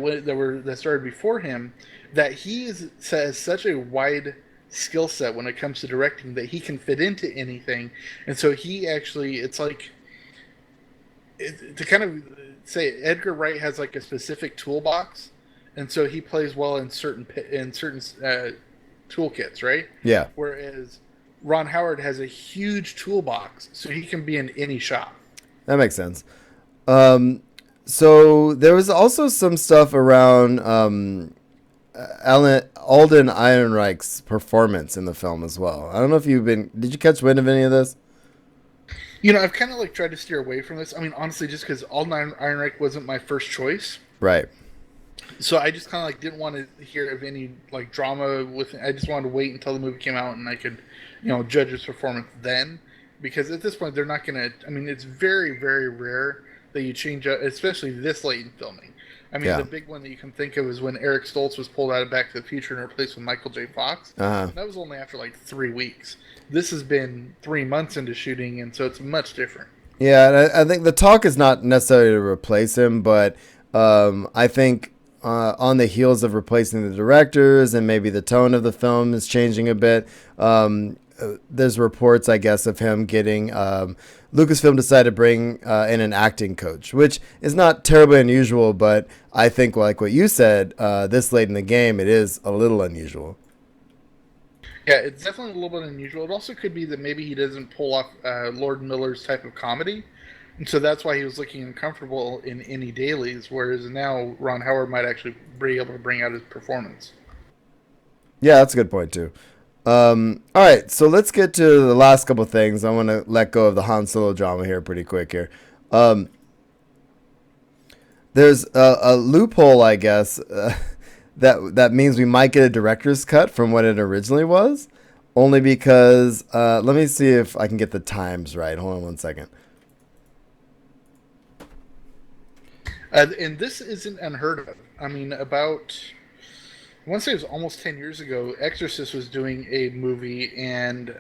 started before him, that has such a wide skill set when it comes to directing that he can fit into anything, and so he actually, it's like to kind of say Edgar Wright has like a specific toolbox, and so he plays well in certain toolkits, right? Yeah. Whereas Ron Howard has a huge toolbox, so he can be in any shop. That makes sense. So there was also some stuff around Alden Ehrenreich's performance in the film as well. I don't know if did you catch wind of any of this? I've kind of tried to steer away from this. I mean, honestly, just because Alden Ehrenreich wasn't my first choice. Right. So I just kind of didn't want to hear of any drama with it. I just wanted to wait until the movie came out and I could, judge his performance then. Because at this point, they're not going to... I mean, it's very, very rare that you change up, especially this late in filming. I mean, the big one that you can think of is when Eric Stoltz was pulled out of Back to the Future and replaced with Michael J. Fox. Uh-huh. That was only after like 3 weeks. This has been 3 months into shooting, and so it's much different. Yeah, and I think the talk is not necessarily to replace him, but I think on the heels of replacing the directors and maybe the tone of the film is changing a bit. There's reports, I guess, of him getting Lucasfilm decided to bring in an acting coach, which is not terribly unusual, but I think, like what you said, this late in the game, it is a little unusual. Yeah, it's definitely a little bit unusual. It also could be that maybe he doesn't pull off Lord Miller's type of comedy, and so that's why he was looking uncomfortable in any dailies, whereas now Ron Howard might actually be able to bring out his performance. Yeah, that's a good point, too. All right, so let's get to the last couple things. I want to let go of the Han Solo drama here pretty quick here. There's a loophole, I guess, that means we might get a director's cut from what it originally was, only because, let me see if I can get the times right. Hold on one second. And this isn't unheard of. I mean, I want to say it was almost 10 years ago, Exorcist was doing a movie, and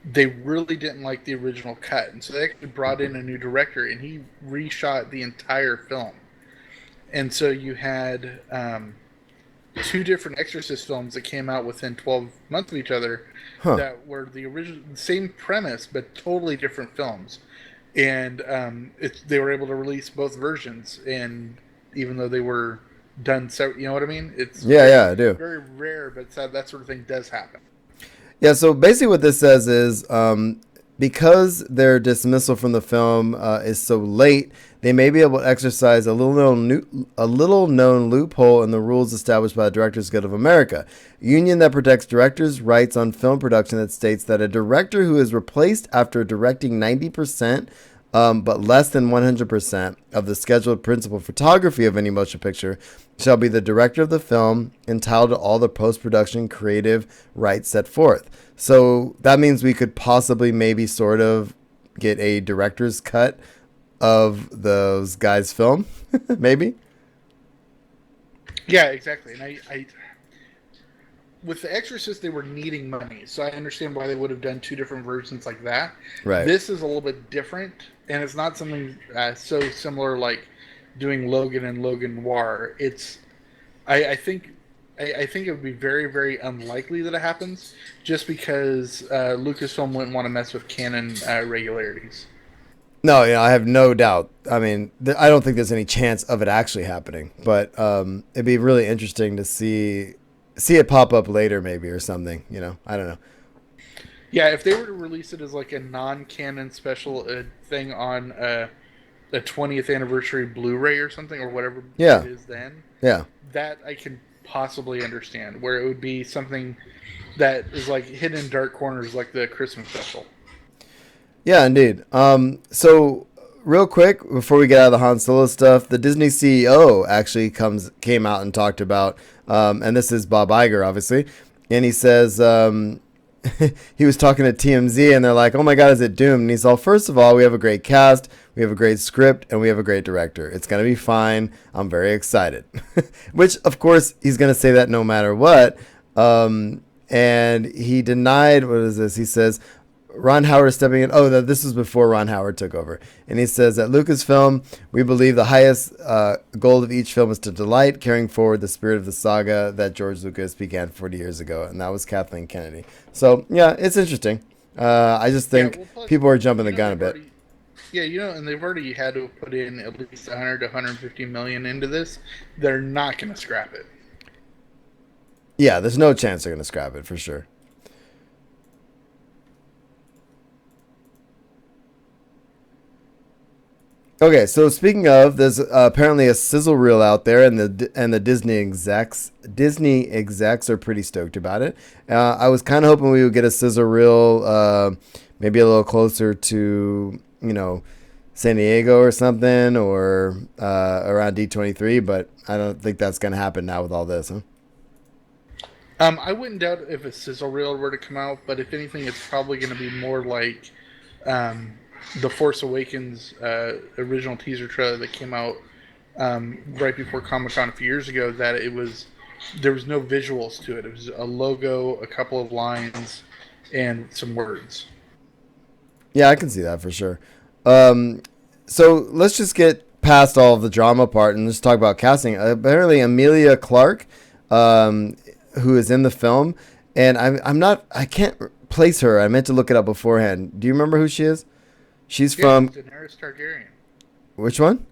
they really didn't like the original cut. And so they actually brought in a new director, and he reshot the entire film. And so you had 2 different Exorcist films that came out within 12 months of each other that were the same premise, but totally different films. And they were able to release both versions, and even though they were done, so you know what I mean? It's I do. Very rare, but that sort of thing does happen. Yeah, so basically what this says is because their dismissal from the film is so late, they may be able to exercise a little known loophole in the rules established by the Directors Guild of America, a union that protects directors' rights on film production, that states that a director who is replaced after directing 90% but less than 100% of the scheduled principal photography of any motion picture shall be the director of the film, entitled to all the post-production creative rights set forth. So that means we could possibly maybe sort of get a director's cut of those guys' film, maybe? Yeah, exactly. And I with The Exorcist, they were needing money, so I understand why they would have done 2 different versions like that. Right. This is a little bit different, and it's not something so similar like doing Logan and Logan Noir. I think it would be very, very unlikely that it happens, just because Lucasfilm wouldn't want to mess with canon regularities. No, I have no doubt. I mean, I don't think there's any chance of it actually happening, but it'd be really interesting to see it pop up later, maybe, or something. I don't know. Yeah, if they were to release it as like a non-canon special thing on a 20th anniversary Blu-ray or something, or whatever it is then, that I can possibly understand, where it would be something that is like hidden in dark corners, like the Christmas special. Yeah, indeed. So real quick, before we get out of the Han Solo stuff, the Disney CEO actually came out and talked about, and this is Bob Iger, obviously, and he says he was talking to TMZ, and they're like, "Oh my God, is it doomed?" And he's all, "First of all, we have a great cast, we have a great script, and we have a great director. It's gonna be fine. I'm very excited." Which, of course, he's gonna say that no matter what. And he denied, what is this? He says, Ron Howard is stepping in. Oh, this was before Ron Howard took over. And he says, at Lucasfilm, we believe the highest goal of each film is to delight, carrying forward the spirit of the saga that George Lucas began 40 years ago. And that was Kathleen Kennedy. So, yeah, it's interesting. I just think people are jumping the gun a bit. And they've already had to put in at least 100 to 150 million into this. They're not going to scrap it. Yeah, there's no chance they're going to scrap it, for sure. Okay, so speaking of, there's apparently a sizzle reel out there, and the Disney execs are pretty stoked about it. I was kind of hoping we would get a sizzle reel, maybe a little closer to San Diego or something, or around D23, but I don't think that's going to happen now with all this, huh? I wouldn't doubt if a sizzle reel were to come out, but if anything, it's probably going to be more like The Force Awakens original teaser trailer that came out right before Comic-Con a few years ago that there was no visuals to it. It was a logo, a couple of lines, and some words. Yeah, I can see that for sure. So let's just get past all of the drama part and just talk about casting. Apparently, Emilia Clarke, who is in the film, and I can't place her. I meant to look it up beforehand. Do you remember who she is? She's from Daenerys Targaryen. Which one?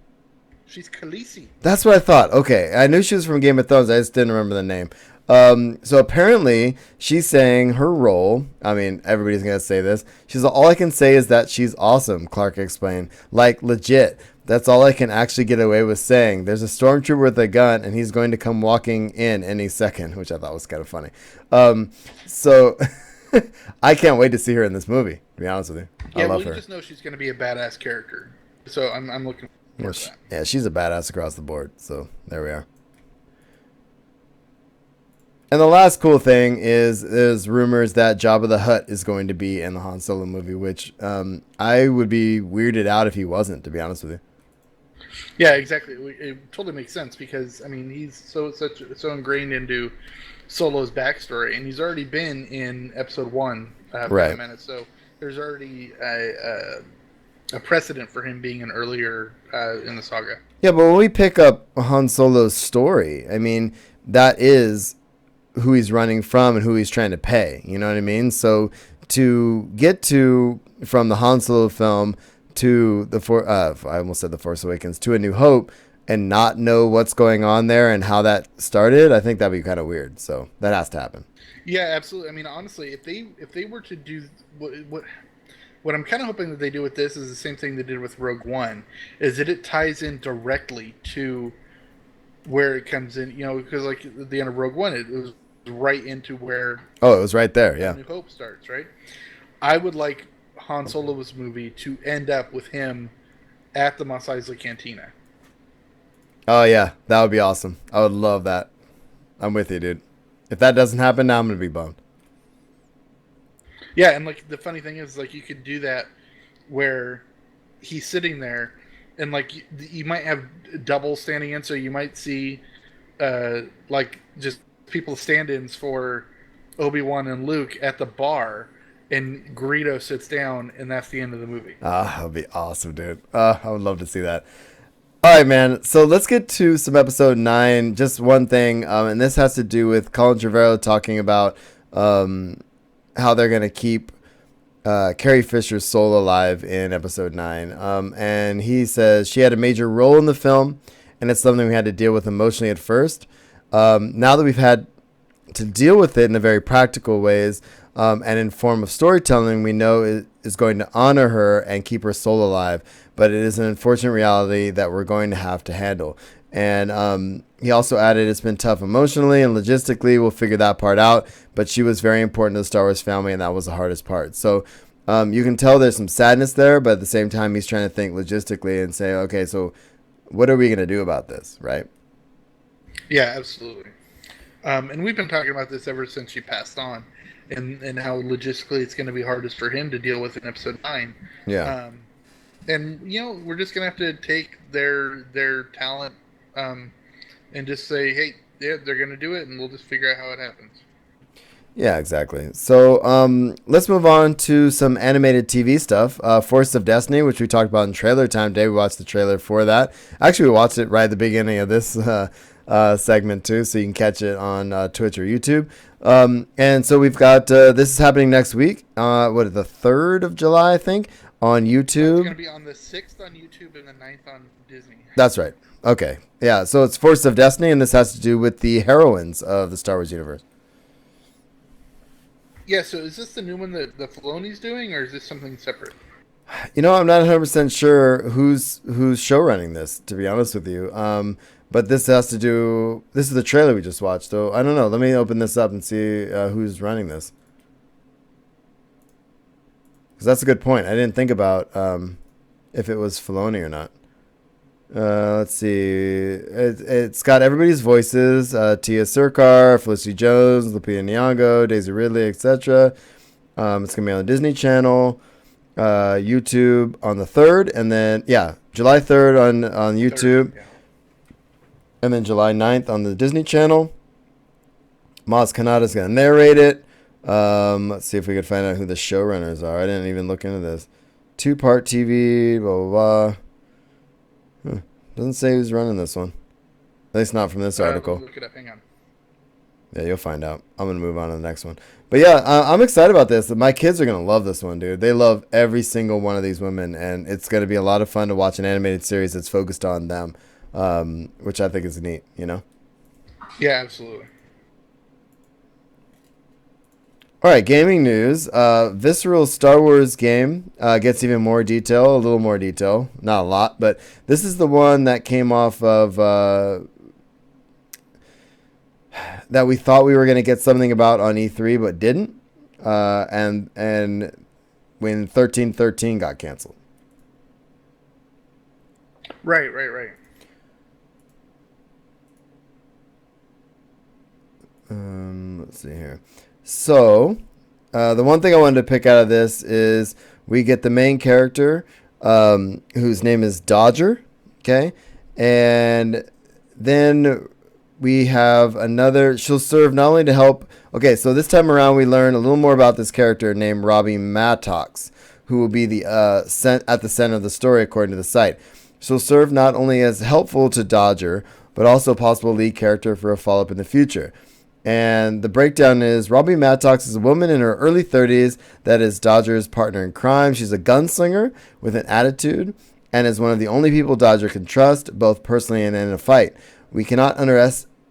She's Khaleesi. That's what I thought. Okay, I knew she was from Game of Thrones. I just didn't remember the name. So apparently she's saying her role. I mean, everybody's gonna say this. She's all I can say is that she's awesome. Clark explained, like legit. That's all I can actually get away with saying. There's a stormtrooper with a gun, and he's going to come walking in any second, which I thought was kind of funny. So I can't wait to see her in this movie. To be honest with you, Yeah, I love we her. just know she's going to be a badass character. So I'm looking forward to that. Yeah, she's a badass across the board. So there we are. And the last cool thing is there's rumors that Jabba the Hutt is going to be in the Han Solo movie, which I would be weirded out if he wasn't, to be honest with you. Yeah, exactly. It totally makes sense because I mean he's so ingrained into Solo's backstory, and he's already been in Episode 1 for Right. a minute. So there's already a precedent for him being an earlier in the saga. Yeah, but when we pick up Han Solo's story, I mean that is who he's running from and who he's trying to pay. You know what I mean? So to get to from the Han Solo film to I almost said The Force Awakens, to A New Hope, and not know what's going on there and how that started, I think that'd be kind of weird. So that has to happen. Yeah, absolutely. I mean, honestly, if they were to do what I'm kind of hoping that they do with this is the same thing they did with Rogue One, is that it ties in directly to where it comes in. You know, because like at the end of Rogue One, it was right into where Oh, it was right there. Yeah. New Hope starts. Right. I would like Han Solo's movie to end up with him at the Mos Eisley Cantina. Oh yeah, that would be awesome. I would love that. I'm with you, dude. If that doesn't happen, now I'm gonna be bummed. Yeah, and like the funny thing is, like you could do that where he's sitting there, and like you might have double standing in, so you might see like just people stand-ins for Obi-Wan and Luke at the bar, and Greedo sits down, and that's the end of the movie. Ah, that would be awesome, dude. I would love to see that. All right, man. So let's get to some episode 9. Just one thing, and this has to do with Colin Trevorrow talking about how they're going to keep Carrie Fisher's soul alive in episode 9. And he says she had a major role in the film, and it's something we had to deal with emotionally at first. Now that we've had to deal with it in a very practical ways, and in form of storytelling, we know it is going to honor her and keep her soul alive. But it is an unfortunate reality that we're going to have to handle. And he also added, it's been tough emotionally and logistically. We'll figure that part out. But she was very important to the Star Wars family, and that was the hardest part. So you can tell there's some sadness there, but at the same time, he's trying to think logistically and say, okay, so what are we going to do about this, right? Yeah, absolutely. And we've been talking about this ever since she passed on, and how logistically it's going to be hardest for him to deal with in episode 9. Yeah. And you know, we're just gonna have to take their talent, and just say, hey, yeah, they're gonna do it, and we'll just figure out how it happens. Yeah, exactly. So let's move on to some animated TV stuff. Force of Destiny, which we talked about in trailer time today. We watched the trailer for that. Actually, we watched it right at the beginning of this segment too, so you can catch it on Twitch or YouTube. And so we've got this is happening next week. What is the 3rd of July, I think, on YouTube. It's going to be on the 6th on YouTube and the 9th on Disney. That's right. Okay. Yeah, so it's Force of Destiny, and this has to do with the heroines of the Star Wars universe. Yeah, so is this the new one that the Filoni's doing, or is this something separate? You know, I'm not 100% sure who's show running this, to be honest with you. But this has to do... This is the trailer we just watched, so I don't know. Let me open this up and see who's running this. Because that's a good point. I didn't think about if it was Filoni or not. Let's see. It's got everybody's voices. Tia Serkar, Felicity Jones, Lupita Nyong'o, Daisy Ridley, etc. It's going to be on the Disney Channel, YouTube on the 3rd. And then, yeah, July 3rd on YouTube. 3rd, yeah. And then July 9th on the Disney Channel. Maz Kanata's going to narrate it. Let's see if we could find out who the showrunners are. I didn't even look into this. 2-part TV, blah, blah, blah. Doesn't say who's running this one. At least not from this article. Look it up. Hang on. Yeah, you'll find out. I'm going to move on to the next one. But yeah, I'm excited about this. My kids are going to love this one, dude. They love every single one of these women, and it's going to be a lot of fun to watch an animated series that's focused on them, which I think is neat, you know? Yeah, absolutely. All right, gaming news. Visceral Star Wars game gets even more detail, a little more detail. Not a lot, but this is the one that came off of... that we thought we were going to get something about on E3, but didn't. And when 1313 got canceled. Right. Let's see here. So, the one thing I wanted to pick out of this is we get the main character, whose name is Dodger. Okay. And then we have another, she'll serve not only to help, okay, so this time around we learn a little more about this character named Robbie Mattox, who will be the at the center of the story according to the site. She'll serve not only as helpful to Dodger, but also possible lead character for a follow-up in the future. And the breakdown is Robbie Mattox is a woman in her early 30s that is Dodger's partner in crime. She's a gunslinger with an attitude and is one of the only people Dodger can trust, both personally and in a fight. We cannot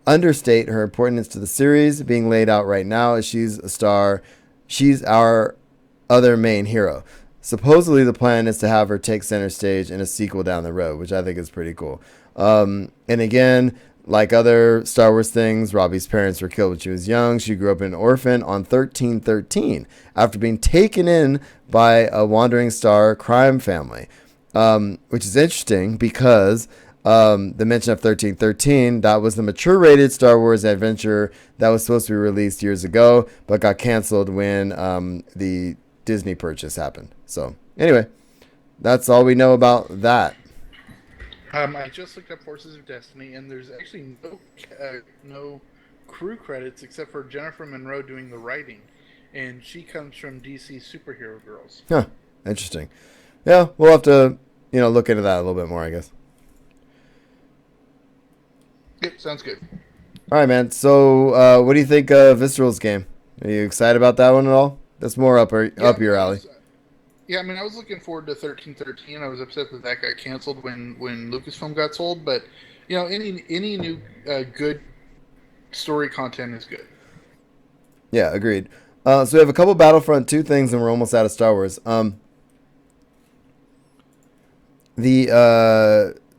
understate her importance to the series being laid out right now as she's a star. She's our other main hero. Supposedly the plan is to have her take center stage in a sequel down the road, which I think is pretty cool. And again, like other Star Wars things, Robbie's parents were killed when she was young. She grew up an orphan on 1313 after being taken in by a wandering star crime family, which is interesting because the mention of 1313, that was the mature rated Star Wars adventure that was supposed to be released years ago, but got canceled when the Disney purchase happened. So anyway, that's all we know about that. I just looked up Forces of Destiny, and there's actually no crew credits except for Jennifer Monroe doing the writing, and she comes from DC Superhero Girls. Huh, interesting. Yeah, we'll have to look into that a little bit more, I guess. Yep, sounds good. All right, man. So, what do you think of Visceral's game? Are you excited about that one at all? That's more up your alley. Yeah, I mean, I was looking forward to 1313. I was upset that got canceled when Lucasfilm got sold, but any new good story content is good. Yeah, agreed. So we have a couple Battlefront 2 things, and we're almost out of Star Wars.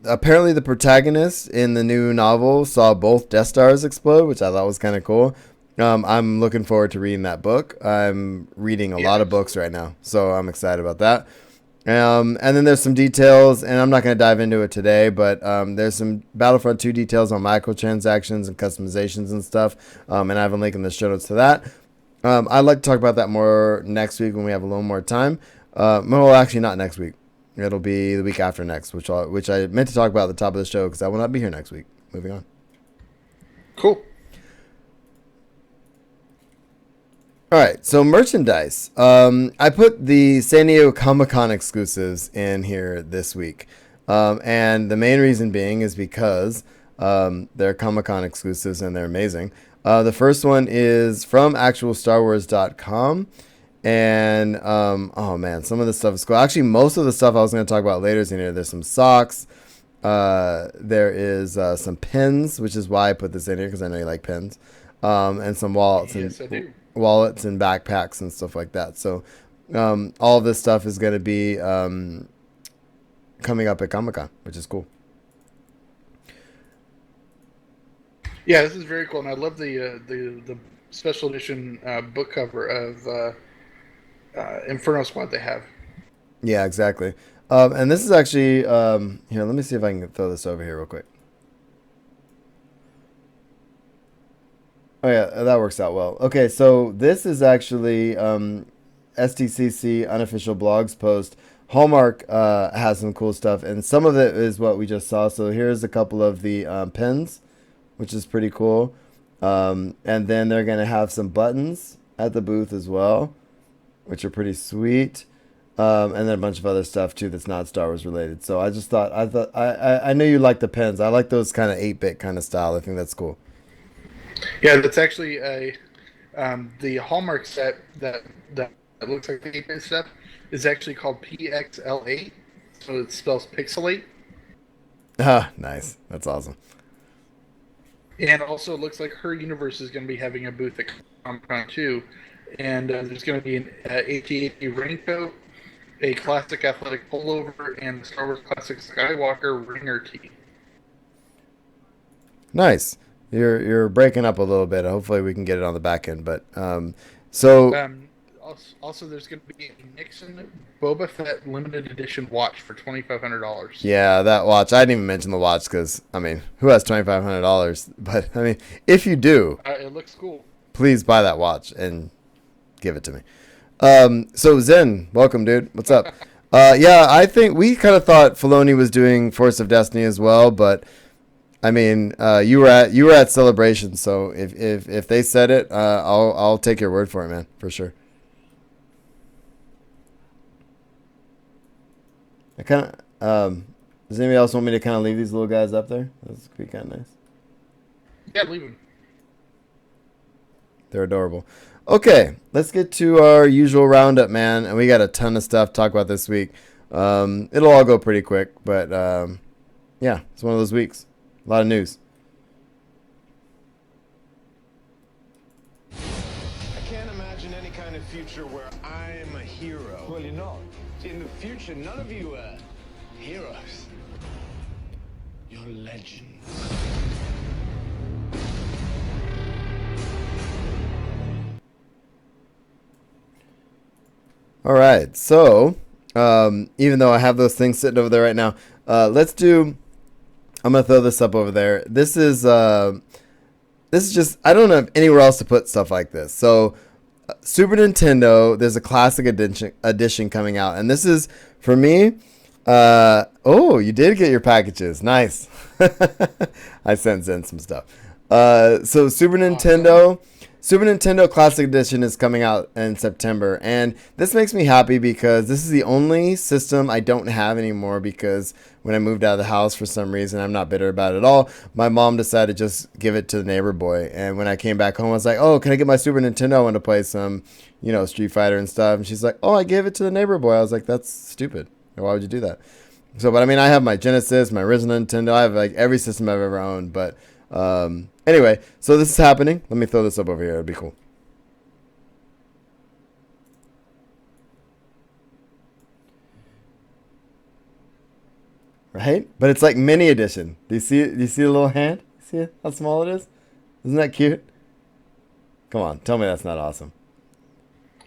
Apparently the protagonist in the new novel saw both Death Stars explode, which I thought was kind of cool. I'm looking forward to reading that book. I'm reading a lot of books right now, so I'm excited about that. And then there's some details, and I'm not going to dive into it today, but there's some Battlefront 2 details on microtransactions and customizations and stuff, and I have a link in the show notes to that. I'd like to talk about that more next week when we have a little more time. Well, actually not next week. It'll be the week after next, which I meant to talk about at the top of the show because I will not be here next week. Moving on. Cool. All right, so merchandise. I put the San Diego Comic-Con exclusives in here this week. And the main reason being is because they're Comic-Con exclusives and they're amazing. The first one is from actualstarwars.com. And, oh man, some of the stuff is cool. Actually, most of the stuff I was going to talk about later is in here. There's some socks. There is some pins, which is why I put this in here because I know you like pins. And some wallets. Yes, I do. Wallets and backpacks and stuff like that. So, all of this stuff is going to be coming up at Comic-Con, which is cool. Yeah, this is very cool, and I love the special edition book cover of Inferno Squad they have. Yeah, exactly. And this is actually here. Let me see if I can throw this over here real quick. Oh yeah, that works out well. Okay, so this is actually STCC unofficial blogs post Hallmark has some cool stuff, and some of it is what we just saw. So here's a couple of the pins, which is pretty cool. And then they're going to have some buttons at the booth as well, which are pretty sweet. And then a bunch of other stuff too that's not Star Wars related. So I knew you liked the pins. I like those kind of 8-bit kind of style. I think that's cool. Yeah, that's actually the Hallmark set that looks like the 8-bit stuff is actually called PXL8. So it spells pixelate. Ah, nice. That's awesome. And also, it looks like Her Universe is going to be having a booth at Comic-Con too. And there's going to be an AT-AT raincoat, a classic athletic pullover, and the Star Wars Classic Skywalker ringer tee. Nice. You're breaking up a little bit. Hopefully we can get it on the back end. But Also, there's going to be a Nixon Boba Fett limited edition watch for $2,500. yeah, that watch. I didn't even mention the watch because, I mean, who has $2,500? But, I mean, if you do, it looks cool. Please buy that watch and give it to me. So, Zen, welcome, dude. What's up? Yeah, I think we kind of thought Filoni was doing Force of Destiny as well, but I mean, you were at Celebration, so if they said it, I'll take your word for it, man, for sure. I kind of does anybody else want me to kind of leave these little guys up there? That's be kind of nice. Yeah, leave them. They're adorable. Okay, let's get to our usual roundup, man. And we got a ton of stuff to talk about this week. It'll all go pretty quick, but yeah, it's one of those weeks. A lot of news. I can't imagine any kind of future where I'm a hero. Well, you're not. In the future, none of you are heroes. You're legends. All right, so even though I have those things sitting over there right now, let's do. I'm gonna throw this up over there. This is just, I don't have anywhere else to put stuff like this. So Super Nintendo, there's a classic edition coming out, and this is for me. Oh, you did get your packages. Nice. I sent Zen some stuff. So Super Nintendo Classic Edition is coming out in September, and this makes me happy because this is the only system I don't have anymore, because when I moved out of the house, for some reason, I'm not bitter about it at all, my mom decided to just give it to the neighbor boy. And when I came back home, I was like, oh, can I get my Super Nintendo? I want to play some, Street Fighter and stuff. And she's like, oh, I gave it to the neighbor boy. I was like, that's stupid. Why would you do that? So, but I mean, I have my Genesis, my original Nintendo. I have like every system I've ever owned. But anyway, so this is happening. Let me throw this up over here. It'd be cool. Right? But it's like mini edition. Do you see the little hand? See how small it is? Isn't that cute? Come on, tell me that's not awesome.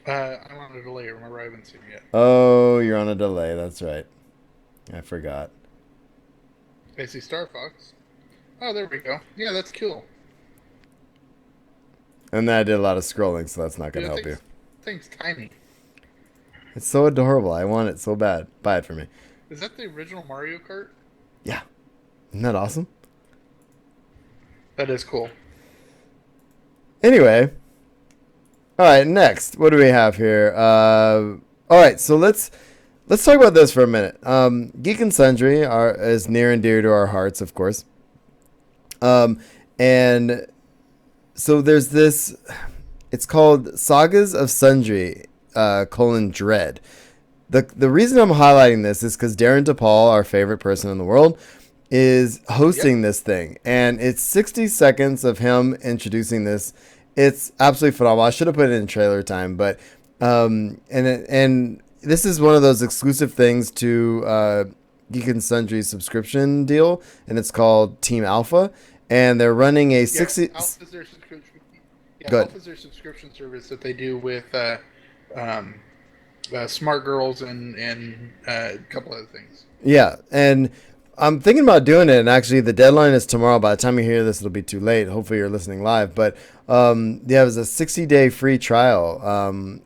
I'm on a delay. Remember, I haven't seen it yet. Oh, you're on a delay. That's right. I forgot. I see Star Fox. Oh, there we go. Yeah, that's cool. And then I did a lot of scrolling, so that's not going to help you. Thing's tiny. It's so adorable. I want it so bad. Buy it for me. Is that the original Mario Kart? Yeah. Isn't that awesome? That is cool. Anyway. All right, next. What do we have here? All right, so let's talk about this for a minute. Geek and Sundry is near and dear to our hearts, of course. And so there's this, it's called Sagas of Sundry, Dread. The reason I'm highlighting this is because Darren DePaul, our favorite person in the world, is hosting this thing. And it's 60 seconds of him introducing this. It's absolutely phenomenal. I should have put it in trailer time, but and this is one of those exclusive things to Geek and Sundry's subscription deal, and it's called Team Alpha, and they're running a 60. Alpha's their subscription. Yeah, Good. Alpha's their subscription service that they do with Smart Girls and a couple other things. Yeah, and I'm thinking about doing it, and actually the deadline is tomorrow. By the time you hear this, it'll be too late. Hopefully you're listening live. But yeah, it was a 60-day free trial,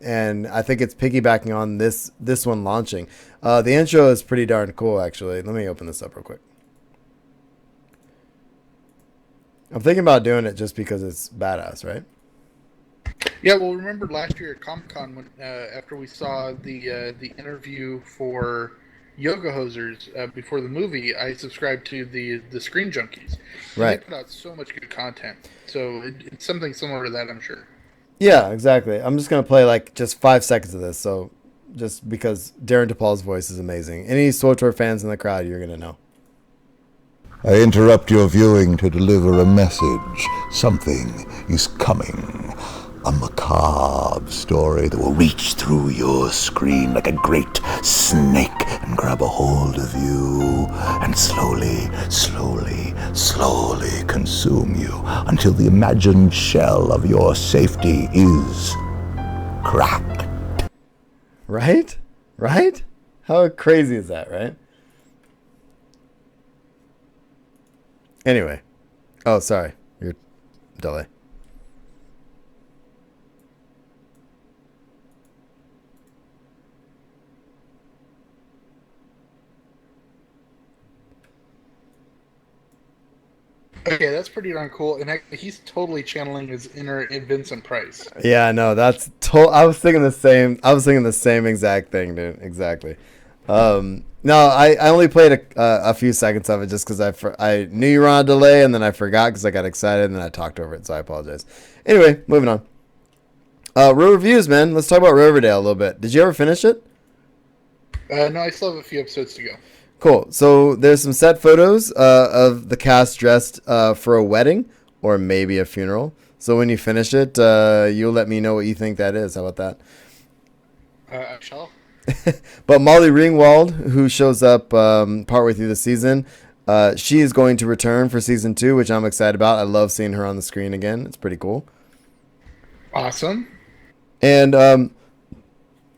and I think it's piggybacking on this one launching. The intro is pretty darn cool, actually. Let me open this up real quick. I'm thinking about doing it just because it's badass, right? Yeah, well, remember last year at Comic-Con when after we saw the interview for Yoga Hosers before the movie, I subscribed to the Screen Junkies. Right. They put out so much good content, so it's something similar to that, I'm sure. Yeah, exactly. I'm just gonna play like just 5 seconds of this, so just because Darren DePaul's voice is amazing. Any SWTOR fans in the crowd, you're gonna know. I interrupt your viewing to deliver a message. Something is coming. A macabre story that will reach through your screen like a great snake and grab a hold of you and slowly, slowly, slowly consume you until the imagined shell of your safety is cracked. Right? Right? How crazy is that, right? Anyway. Oh, sorry. Your delay. Okay, that's pretty darn cool, and he's totally channeling his inner Vincent Price. Yeah, no, that's I was thinking the same. I was thinking the same exact thing, dude. Exactly. No, I only played a few seconds of it just because I knew you were on a delay, and then I forgot because I got excited, and then I talked over it, so I apologize. Anyway, moving on. Real reviews, man. Let's talk about Riverdale a little bit. Did you ever finish it? No, I still have a few episodes to go. Cool. So there's some set photos of the cast dressed for a wedding or maybe a funeral. So when you finish it, you'll let me know what you think that is. How about that? I shall. But Molly Ringwald, who shows up partway through the season, she is going to return for season 2, which I'm excited about. I love seeing her on the screen again. It's pretty Awesome. And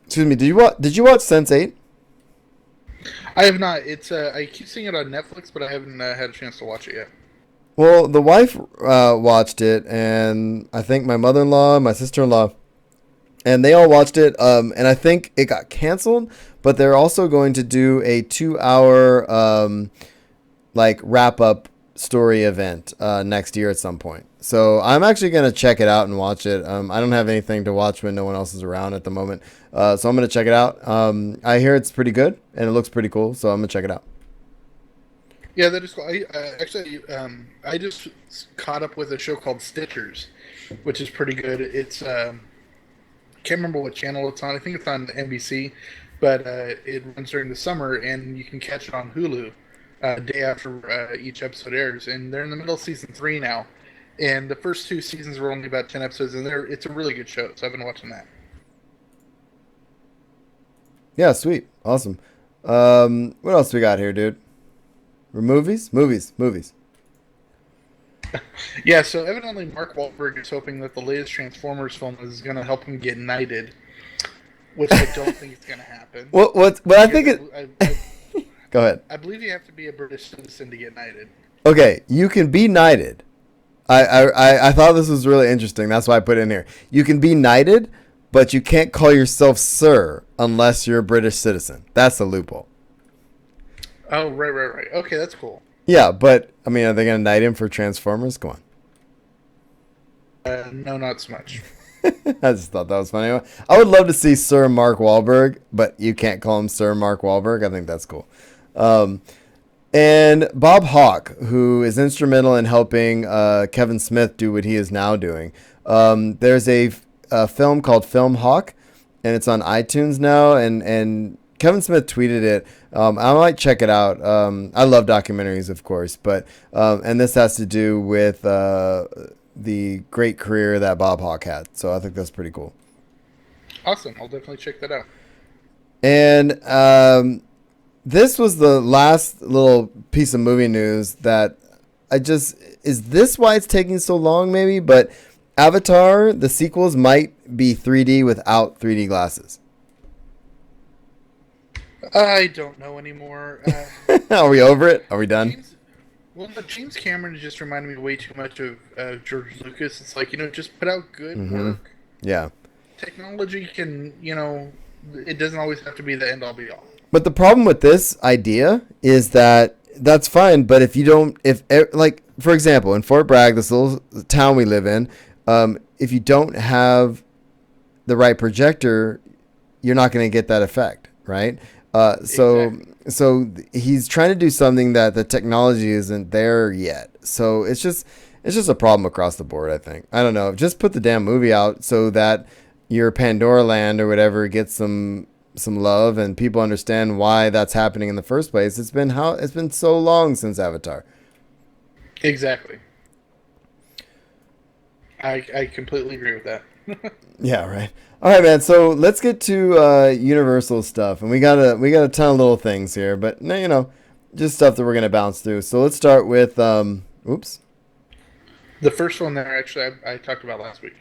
excuse me, did you watch Sense8? I have not. It's I keep seeing it on Netflix, but I haven't had a chance to watch it yet. Well, the wife watched it, and I think my mother-in-law, my sister-in-law, and they all watched it. And I think it got canceled, but they're also going to do a 2-hour like wrap-up story event next year at some point. So I'm actually going to check it out and watch it. I don't have anything to watch when no one else is around at the moment. So I'm going to check it out. I hear it's pretty good and it looks pretty cool. So I'm going to check it out. Yeah, that is cool. I just caught up with a show called Stitchers, which is pretty good. It's can't remember what channel it's on. I think it's on NBC, but it runs during the summer and you can catch it on Hulu day after each episode airs. And they're in the middle of season 3 now. And the first 2 seasons were only about 10 episodes, and it's a really good show, so I've been watching that. Yeah, sweet. Awesome. What else we got here, dude? Movies. Yeah, so evidently Mark Wahlberg is hoping that the latest Transformers film is going to help him get knighted, which I don't think is going to happen. What I think it... Go ahead. I believe you have to be a British citizen to get knighted. Okay, you can be knighted. I thought this was really interesting. That's why I put it in here. You can be knighted, but you can't call yourself sir unless you're a British citizen. That's the loophole. Oh, right. Okay, that's cool. Yeah, but, I mean, are they going to knight him for Transformers? Come on. No, not so much. I just thought that was funny. I would love to see Sir Mark Wahlberg, but you can't call him Sir Mark Wahlberg. I think that's cool. And Bob Hawke, who is instrumental in helping Kevin Smith do what he is now doing. There's a film called Film Hawk, and it's on iTunes now. And Kevin Smith tweeted it. I might check it out. I love documentaries, of course, but and this has to do with the great career that Bob Hawke had. So I think that's pretty cool. Awesome. I'll definitely check that out. And this was the last little piece of movie news that is this why it's taking so long maybe? But Avatar, the sequels might be 3D without 3D glasses. I don't know anymore. Are we over it? Are we done? But James Cameron just reminded me way too much of George Lucas. It's like, just put out good work. Yeah. Technology can, it doesn't always have to be the end all be all. But the problem with this idea is that that's fine, but if you don't, like, for example, in Fort Bragg, this little town we live in, if you don't have the right projector, you're not going to get that effect, right? So he's trying to do something that the technology isn't there yet. So it's just a problem across the board, I think. I don't know. Just put the damn movie out so that your Pandora Land or whatever gets some love and people understand why that's happening in the first place. It's been so long since Avatar. Exactly. I completely agree with that. Yeah, right. All right, man. So let's get to Universal stuff, and we got a ton of little things here, but just stuff that we're gonna bounce through. So let's start with oops. The first one there, actually, I talked about last week.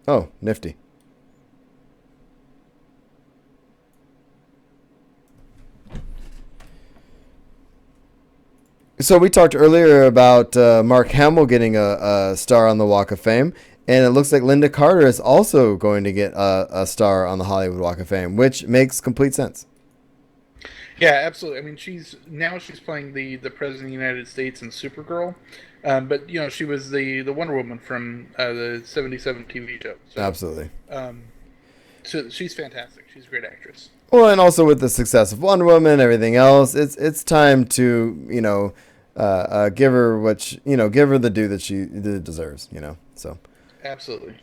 Oh, nifty. So we talked earlier about Mark Hamill getting a star on the Walk of Fame, and it looks like Linda Carter is also going to get a star on the Hollywood Walk of Fame, which makes complete sense. Yeah, absolutely. I mean, she's playing the President of the United States in Supergirl, but she was the Wonder Woman from the '77 TV show. So, absolutely. So she's fantastic. She's a great actress. Well, and also with the success of Wonder Woman and everything else, it's time to give her give her the due that she deserves. So. Absolutely.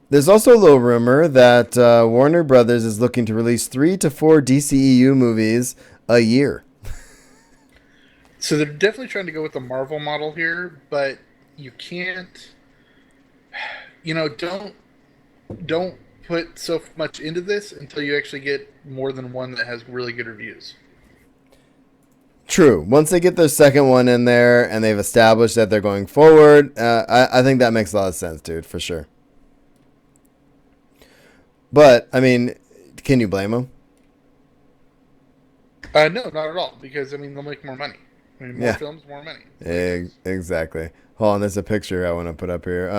There's also a little rumor that Warner Brothers is looking to release 3 to 4 DCEU movies a year. So they're definitely trying to go with the Marvel model here, but you can't, don't put so much into this until you actually get more than one that has really good reviews. True. Once they get their second one in there and they've established that they're going forward, I think that makes a lot of sense, dude, for sure. But, I mean, can you blame them? No, not at all, because, they'll make more money. More films, more money. Exactly. Hold on, there's a picture I want to put up here.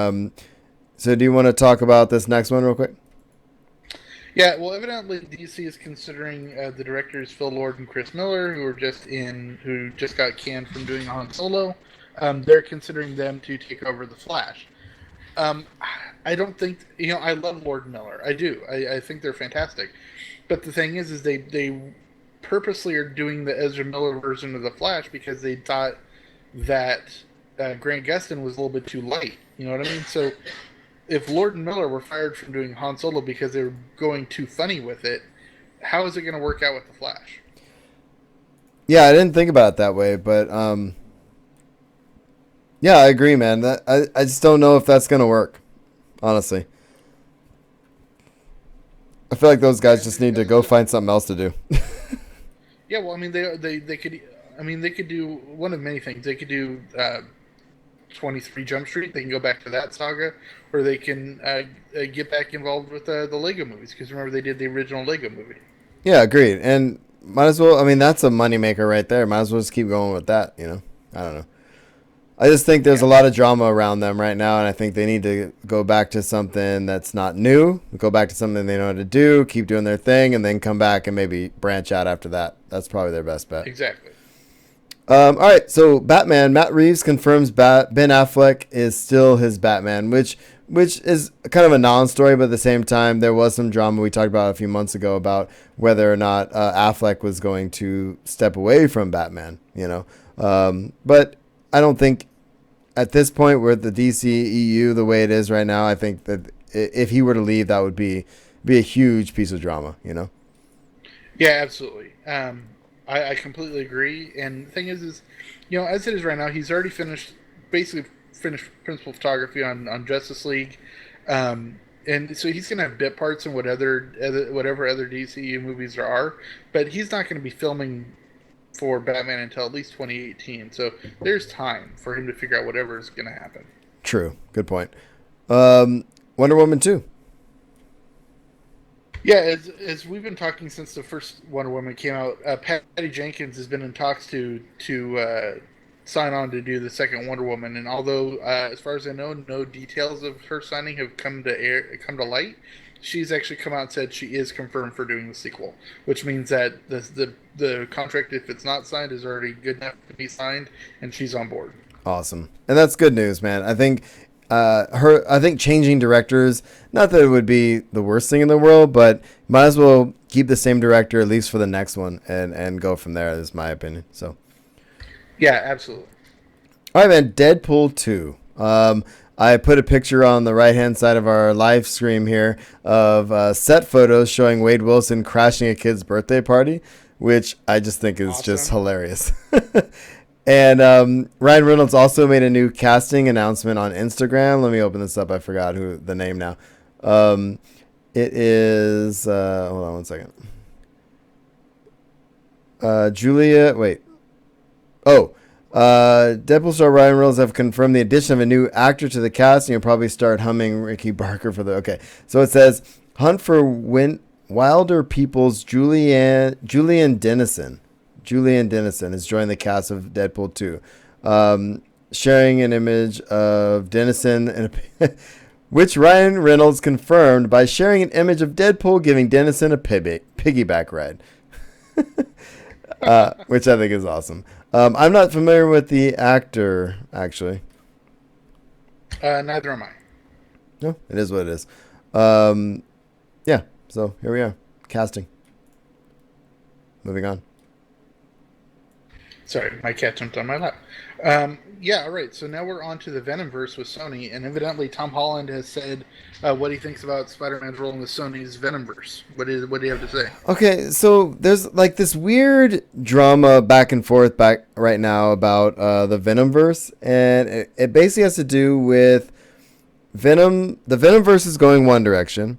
So do you want to talk about this next one real quick? Yeah, well, evidently DC is considering the directors Phil Lord and Chris Miller, who just got canned from doing Han Solo. They're considering them to take over The Flash. I don't think I love Lord and Miller. I do. I think they're fantastic. But the thing is they purposely are doing the Ezra Miller version of The Flash because they thought that Grant Gustin was a little bit too light. You know what I mean? So if Lord and Miller were fired from doing Han Solo because they were going too funny with it, how is it going to work out with The Flash? Yeah, I didn't think about it that way, but yeah, I agree, man. I just don't know if that's going to work, honestly. I feel like those guys just need to go find something else to do. Yeah, well, they could do one of many things. They could do 23 Jump Street. They can go back to that saga, or they can get back involved with the Lego movies, because remember they did the original Lego movie. Yeah, agreed. And might as well. That's a moneymaker right there. Might as well just keep going with that. I don't know. I just think there's a lot of drama around them right now, and I think they need to go back to something that's not new. Go back to something they know how to do, keep doing their thing, and then come back and maybe branch out after that. That's probably their best bet. Exactly. All right, so Batman. Matt Reeves confirms Ben Affleck is still his Batman, which is kind of a non-story, but at the same time, there was some drama we talked about a few months ago about whether or not Affleck was going to step away from Batman, But I don't think at this point with the DCEU the way it is right now, I think that if he were to leave, that would be a huge piece of drama, Yeah, absolutely. I completely agree. And the thing is, as it is right now, he's already finished principal photography on Justice League. And so he's going to have bit parts in whatever other DCU movies there are. But he's not going to be filming for Batman until at least 2018. So there's time for him to figure out whatever is going to happen. True. Good point. Wonder Woman 2. Yeah, as we've been talking since the first Wonder Woman came out, Patty Jenkins has been in talks to sign on to do the second Wonder Woman, and although as far as I know, no details of her signing have come to light, she's actually come out and said she is confirmed for doing the sequel, which means that the contract, if it's not signed, is already good enough to be signed, and she's on board. Awesome, and that's good news, man. I think I think changing directors, not that it would be the worst thing in the world, but might as well keep the same director at least for the next one and go from there. Is my opinion. So. Yeah, absolutely. All right, man. Deadpool 2. I put a picture on the right-hand side of our live stream here of set photos showing Wade Wilson crashing a kid's birthday party, which I just think is just hilarious. And Ryan Reynolds also made a new casting announcement on Instagram. Let me open this up. I forgot who the name now. It is... hold on one second. Julia... Wait. Oh. Deadpool star Ryan Reynolds have confirmed the addition of a new actor to the cast, and you'll probably start humming Ricky Barker for the... Okay. So it says, Hunt for Wilder People's Julian Dennison. Julian Dennison has joined the cast of Deadpool 2, sharing an image of Dennison, which Ryan Reynolds confirmed by sharing an image of Deadpool giving Dennison a piggyback ride, which I think is awesome. I'm not familiar with the actor, actually. Neither am I. No, it is what it is. Yeah, so here we are. Casting. Moving on. Sorry, my cat jumped on my lap. Yeah, all right. So now we're on to the Venomverse with Sony, and evidently Tom Holland has said what he thinks about Spider-Man's role in the Sony's Venomverse. What do you have to say? Okay, so there's like this weird drama back and forth right now about the Venomverse, and it basically has to do with Venom. The Venomverse is going one direction,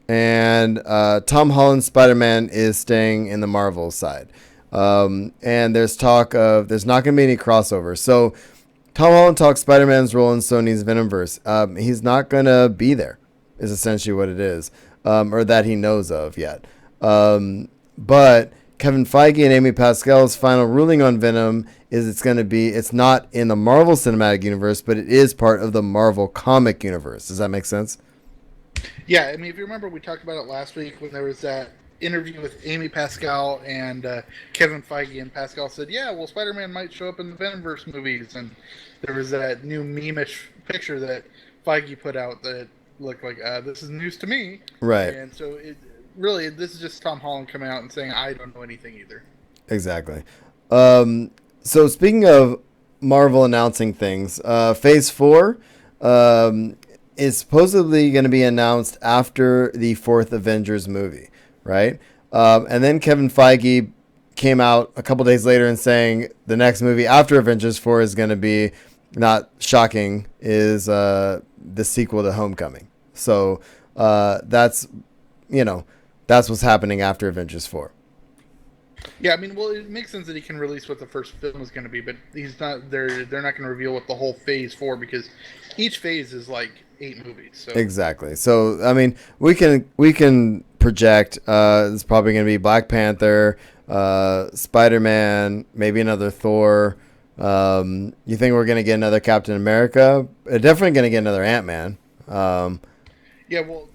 and Tom Holland's Spider-Man is staying in the Marvel side. And there's talk of there's not going to be any crossover. So Tom Holland talks Spider-Man's role in Sony's Venomverse. He's not going to be there, is essentially what it is, or that he knows of yet. But Kevin Feige and Amy Pascal's final ruling on Venom is it's not in the Marvel Cinematic Universe, but it is part of the Marvel Comic Universe. Does that make sense? Yeah, I mean, if you remember, we talked about it last week when there was that interview with Amy Pascal and Kevin Feige, and Pascal said, yeah, well, Spider-Man might show up in the Venomverse movies, and there was that new meme-ish picture that Feige put out that looked like, this is news to me. Right. And so, this is just Tom Holland coming out and saying, I don't know anything either. Exactly. So speaking of Marvel announcing things, Phase 4 is supposedly going to be announced after the fourth Avengers movie. Right. And then Kevin Feige came out a couple days later and saying the next movie after Avengers 4 is going to be, not shocking, is the sequel to Homecoming. So that's what's happening after Avengers 4. Yeah, I mean, well, it makes sense that he can release what the first film is going to be, but he's not. They're not going to reveal what the whole Phase 4, because each phase is like 8 movies. So. Exactly. So I mean, we can project. It's probably going to be Black Panther, Spider-Man, maybe another Thor. You think we're going to get another Captain America? Definitely going to get another Ant-Man. Yeah, well,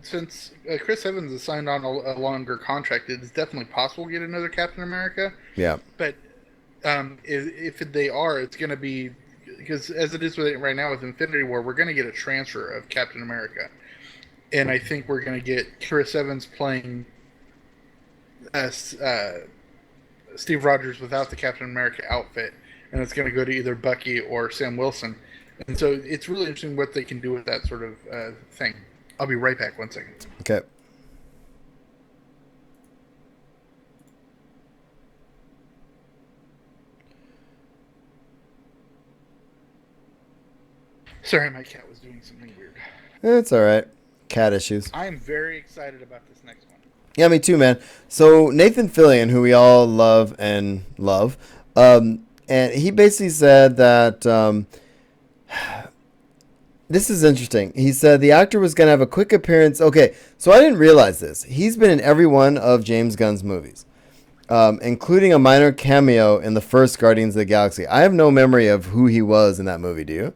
since Chris Evans has signed on a longer contract, it's definitely possible to get another Captain America. Yeah. But if they are, it's going to be, because as it is right now with Infinity War, we're going to get a transfer of Captain America. And I think we're going to get Chris Evans playing Steve Rogers without the Captain America outfit. And it's going to go to either Bucky or Sam Wilson. And so it's really interesting what they can do with that sort of thing. I'll be right back. 1 second. Okay. Sorry, my cat was doing something weird. It's all right. Cat issues. I am very excited about this next one. Yeah, me too, man. So Nathan Fillion, who we all love, and he basically said that This is interesting. He said the actor was going to have a quick appearance. Okay, so I didn't realize this. He's been in every one of James Gunn's movies, including a minor cameo in the first Guardians of the Galaxy. I have no memory of who he was in that movie. Do you?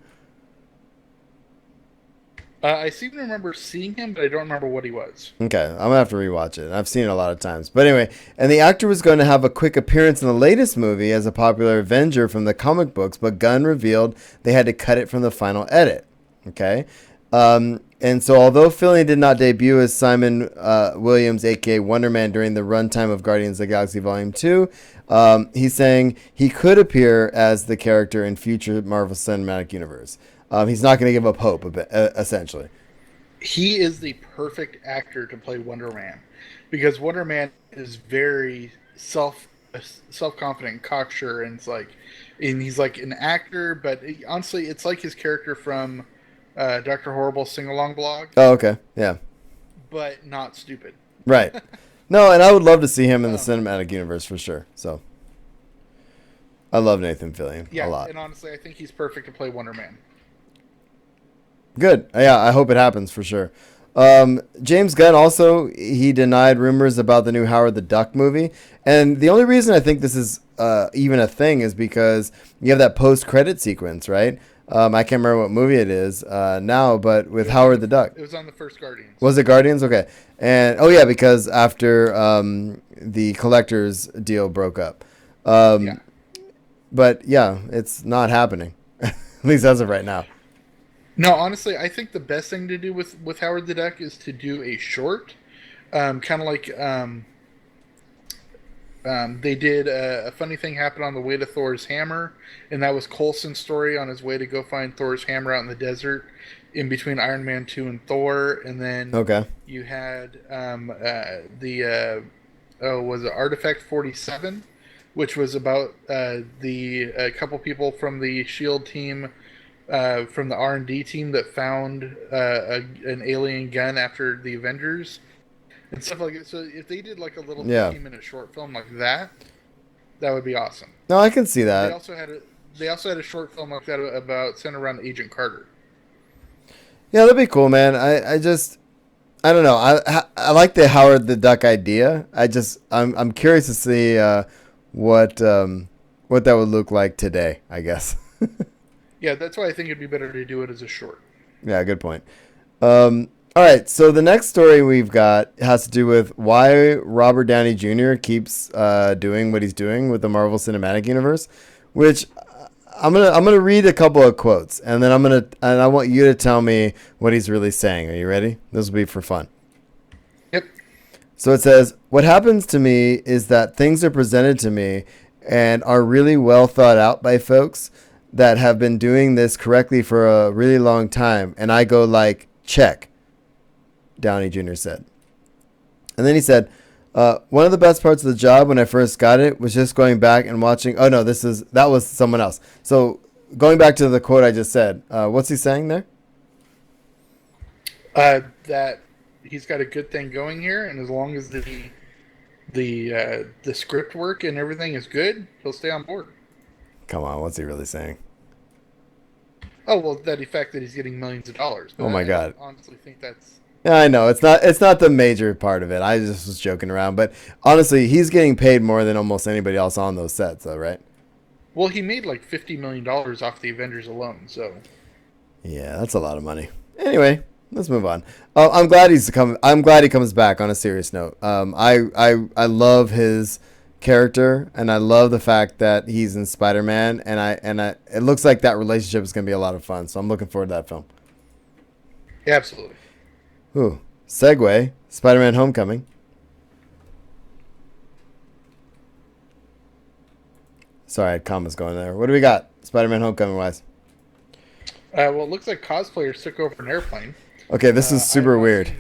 I seem to remember seeing him, but I don't remember what he was. Okay, I'm going to have to rewatch it. I've seen it a lot of times. But anyway, and the actor was going to have a quick appearance in the latest movie as a popular Avenger from the comic books, but Gunn revealed they had to cut it from the final edit. Okay? And so although Fillion did not debut as Simon Williams, a.k.a. Wonder Man, during the runtime of Guardians of the Galaxy Volume 2, he's saying he could appear as the character in future Marvel Cinematic Universe. He's not going to give up hope, essentially. He is the perfect actor to play Wonder Man, because Wonder Man is very self-confident, cocksure, and he's like an actor. But honestly, it's like his character from Dr. Horrible sing-along blog. Oh, okay, yeah, but not stupid. Right. No, and I would love to see him in the cinematic universe for sure. So I love Nathan Fillion a lot. And honestly, I think he's perfect to play Wonder Man. Good. Yeah, I hope it happens for sure. James Gunn also, he denied rumors about the new Howard the Duck movie. And the only reason I think this is even a thing is because you have that post-credit sequence, right? I can't remember what movie it is now, but with Howard the Duck. It was on the first Guardians. Was it Guardians? Okay. And, oh yeah, because after the Collector's deal broke up. But yeah, it's not happening. At least as of right now. No, honestly, I think the best thing to do with Howard the Duck is to do a short, kind of like they did a funny thing happened on the way to Thor's hammer, and that was Coulson's story on his way to go find Thor's hammer out in the desert, in between Iron Man 2 and Thor, and then you had was it Artifact 47, which was about a couple people from the SHIELD team. From the R&D team that found an alien gun after the Avengers and stuff like that. So if they did like a little 15-minute short film like that, that would be awesome. No, I can see that. They also had a short film like that about centered around Agent Carter. Yeah, that'd be cool, man. I don't know. I like the Howard the Duck idea. I'm curious to see what that would look like today, I guess. Yeah, that's why I think it'd be better to do it as a short. Yeah, good point. All right, so the next story we've got has to do with why Robert Downey Jr. keeps doing what he's doing with the Marvel Cinematic Universe, which I'm gonna read a couple of quotes, and then I want you to tell me what he's really saying. Are you ready? This will be for fun. Yep. So it says, "What happens to me is that things are presented to me and are really well thought out by folks that have been doing this correctly for a really long time, and I go like, check," Downey Jr. said. And then he said, one of the best parts of the job when I first got it was just going back and watching. Oh no, that was someone else. So going back to the quote I just said, what's he saying there? That he's got a good thing going here, and as long as the script work and everything is good, he'll stay on board. Come on, what's he really saying? Oh, well, that fact that he's getting millions of dollars. Oh my God. I honestly think that's... Yeah, I know. It's not the major part of it. I just was joking around. But honestly, he's getting paid more than almost anybody else on those sets, though, right? Well, he made like $50 million off the Avengers alone, so... Yeah, that's a lot of money. Anyway, let's move on. I'm glad I'm glad he comes back on a serious note. I love his character, and I love the fact that he's in Spider-Man, and it looks like that relationship is going to be a lot of fun, so I'm looking forward to that film. Yeah, absolutely. Ooh, segue, Spider-Man Homecoming. Sorry, I had commas going there. What do we got, Spider-Man Homecoming wise? Well, it looks like cosplayers took over an airplane. Okay, this is super weird.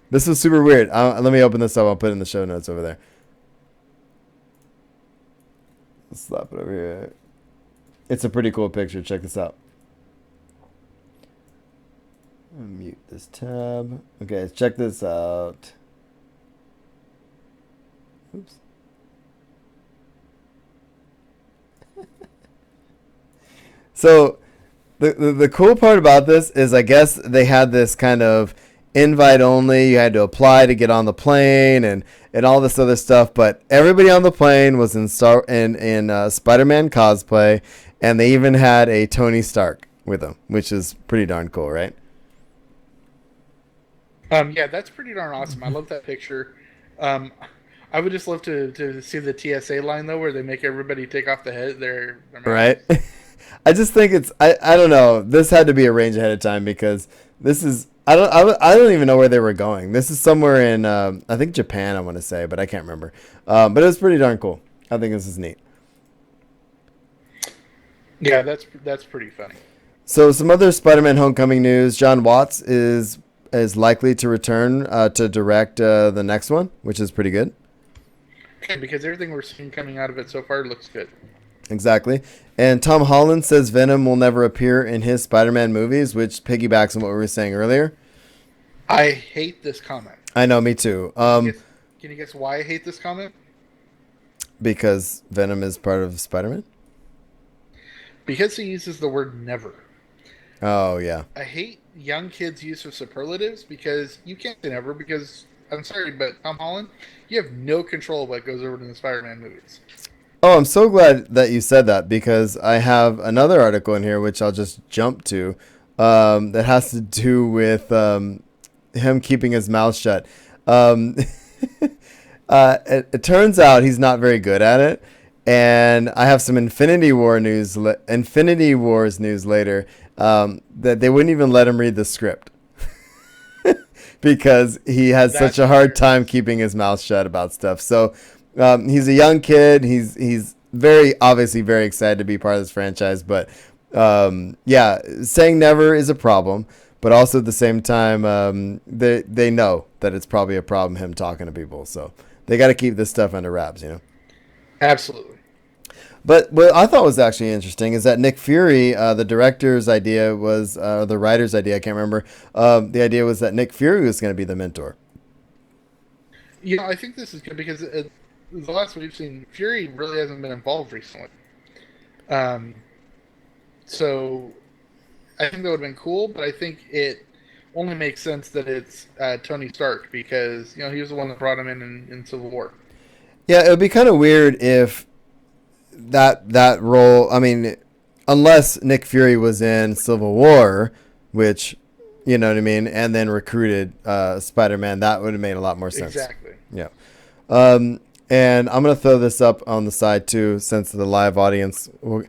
This is super weird. Let me open this up. I'll put it in the show notes over there. Let's slap it over here. It's a pretty cool picture. Check this out. Mute this tab. Okay, check this out. Oops. So, The cool part about this is I guess they had this kind of invite only. You had to apply to get on the plane and all this other stuff. But everybody on the plane was in Spider-Man cosplay, and they even had a Tony Stark with them, which is pretty darn cool, right? Yeah, that's pretty darn awesome. I love that picture. I would just love to see the TSA line though, where they make everybody take off their right. I just think it's I don't know. This had to be arranged ahead of time because this is I don't even know where they were going. This is somewhere in I think Japan, I want to say, but I can't remember. But it was pretty darn cool. I think this is neat. Yeah, that's pretty funny. So some other Spider-Man Homecoming news. John Watts is likely to return to direct the next one, which is pretty good. Okay, because everything we're seeing coming out of it so far looks good. Exactly. And Tom Holland says Venom will never appear in his Spider-Man movies, which piggybacks on what we were saying earlier. I hate this comment. I know, me too. Can you guess why I hate this comment? Because Venom is part of Spider-Man? Because he uses the word never. Oh, yeah. I hate young kids' use of superlatives because you can't say never because, I'm sorry, but Tom Holland, you have no control of what goes over in the Spider-Man movies. Oh, I'm so glad that you said that because I have another article in here which I'll just jump to that has to do with him keeping his mouth shut. It turns out he's not very good at it, and I have some Infinity Wars news later that they wouldn't even let him read the script because he has such a hard time keeping his mouth shut about stuff. So. He's a young kid. He's obviously very excited to be part of this franchise. But yeah, saying never is a problem. But also at the same time, they know that it's probably a problem him talking to people. So they got to keep this stuff under wraps, you know. Absolutely. But what I thought was actually interesting is that Nick Fury, the director's idea was, the writer's idea, I can't remember. The idea was that Nick Fury was going to be the mentor. You know, I think this is good because the last we've seen, Fury really hasn't been involved recently. So I think that would have been cool, but I think it only makes sense that it's Tony Stark because, you know, he was the one that brought him in Civil War. Yeah, it would be kind of weird if that role, I mean, unless Nick Fury was in Civil War, which, you know what I mean, and then recruited Spider-Man, that would have made a lot more sense. Exactly. Yeah. And I'm going to throw this up on the side, too, since the live audience will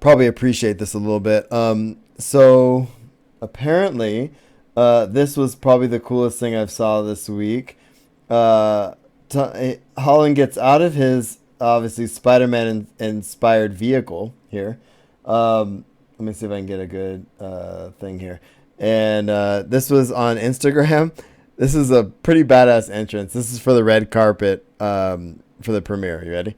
probably appreciate this a little bit. So, apparently, this was probably the coolest thing I've saw this week. Holland gets out of his, obviously, Spider-Man-inspired vehicle here. Let me see if I can get a good thing here. And this was on Instagram. This is a pretty badass entrance. This is for the red carpet for the premiere. You ready?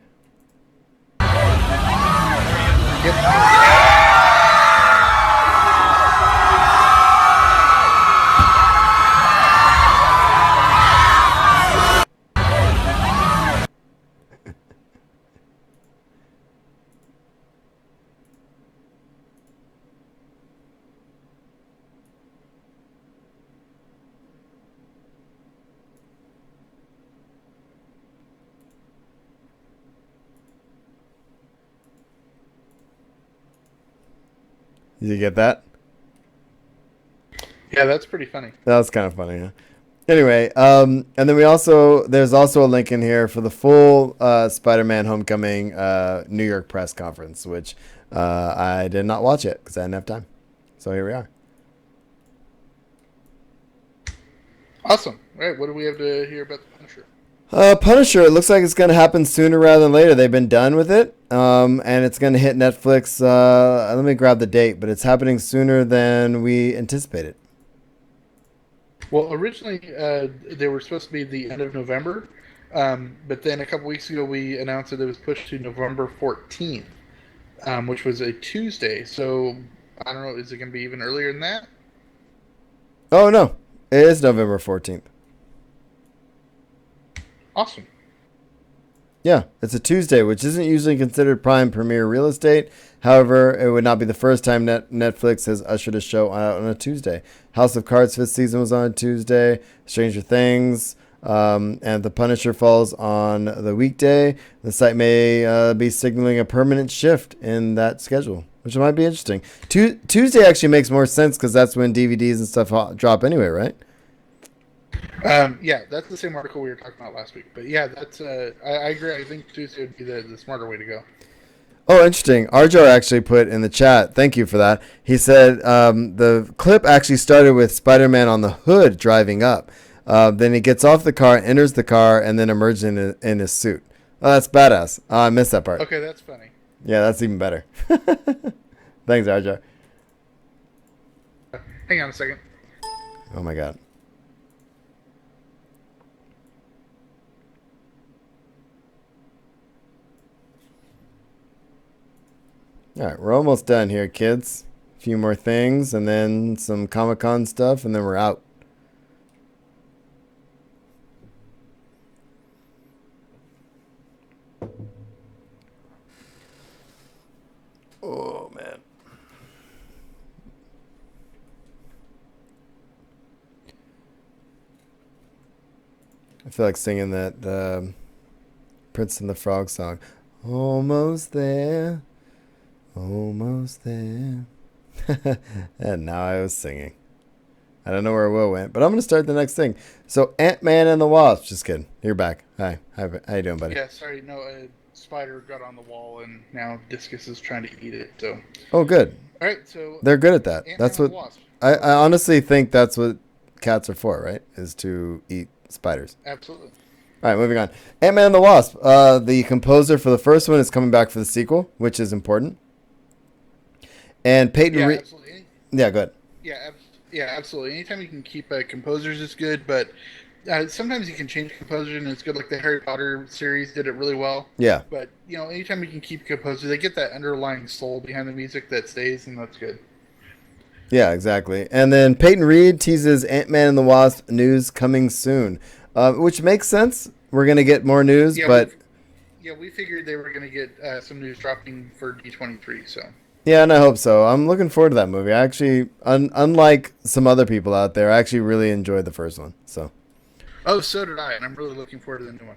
Did you get that? Yeah, that's pretty funny. That was kind of funny, huh? Anyway, and then there's also a link in here for the full Spider-Man Homecoming New York press conference, which I did not watch it because I didn't have time. So here we are. Awesome. All right, what do we have to hear about the Punisher? Punisher, it looks like it's going to happen sooner rather than later. They've been done with it, and it's going to hit Netflix. Let me grab the date, but it's happening sooner than we anticipated. Well, originally they were supposed to be the end of November, but then a couple weeks ago we announced that it was pushed to November 14th, which was a Tuesday. So I don't know, is it going to be even earlier than that? Oh, no. It is November 14th. Awesome. Yeah, it's a Tuesday, which isn't usually considered prime premiere real estate. However, it would not be the first time Netflix has ushered a show out on a Tuesday. House of Cards 5th season was on a Tuesday. Stranger Things and The Punisher falls on the weekday. The site may be signaling a permanent shift in that schedule, which might be interesting. Tuesday actually makes more sense because that's when DVDs and stuff drop anyway, right? Yeah, that's the same article we were talking about last week. But yeah, that's I agree. I think Tuesday would be the smarter way to go. Oh, interesting. Arjar actually put in the chat, thank you for that. He said the clip actually started with Spider-Man on the hood driving up. Then he gets off the car, enters the car, and then emerges in his suit. Oh, that's badass. Oh, I missed that part. Okay, that's funny. Yeah, that's even better. Thanks, Arjar. Hang on a second. Oh, my God. All right, we're almost done here, kids. A few more things, and then some Comic-Con stuff, and then we're out. Oh, man. I feel like singing that Prince and the Frog song. Almost there. Almost there. And now I was singing. I don't know where Will went, but I'm going to start the next thing. So, Ant-Man and the Wasp. Just kidding. You're back. Hi. How you doing, buddy? Yeah, sorry. No, a spider got on the wall, and now Discus is trying to eat it. So. Oh, good. All right, so they're good at that. Ant-Man That's what Wasp. I honestly think that's what cats are for, right? Is to eat spiders. Absolutely. All right, moving on. Ant-Man and the Wasp. The composer for the first one is coming back for the sequel, which is important. And Peyton Reed. Yeah, go ahead. Yeah, absolutely. Anytime you can keep composers is good, but sometimes you can change composers and it's good. Like the Harry Potter series did it really well. Yeah. But anytime you can keep composers, they get that underlying soul behind the music that stays, and that's good. Yeah, exactly. And then Peyton Reed teases Ant-Man and the Wasp news coming soon, which makes sense. We're gonna get more news, but we figured they were gonna get some news dropping for D23. So. Yeah, and I hope so. I'm looking forward to that movie. I actually, unlike some other people out there, I actually really enjoyed the first one. So. Oh, so did I, and I'm really looking forward to the new one.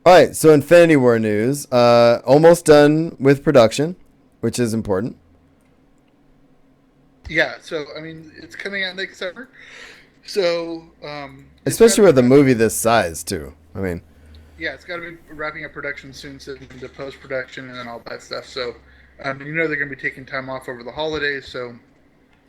All right, so Infinity War news. Almost done with production, which is important. Yeah, so, I mean, it's coming out next summer. So, especially with a movie this size, too. I mean. Yeah, it's got to be wrapping up production soon, so into post-production and then all that stuff. So, they're going to be taking time off over the holidays, so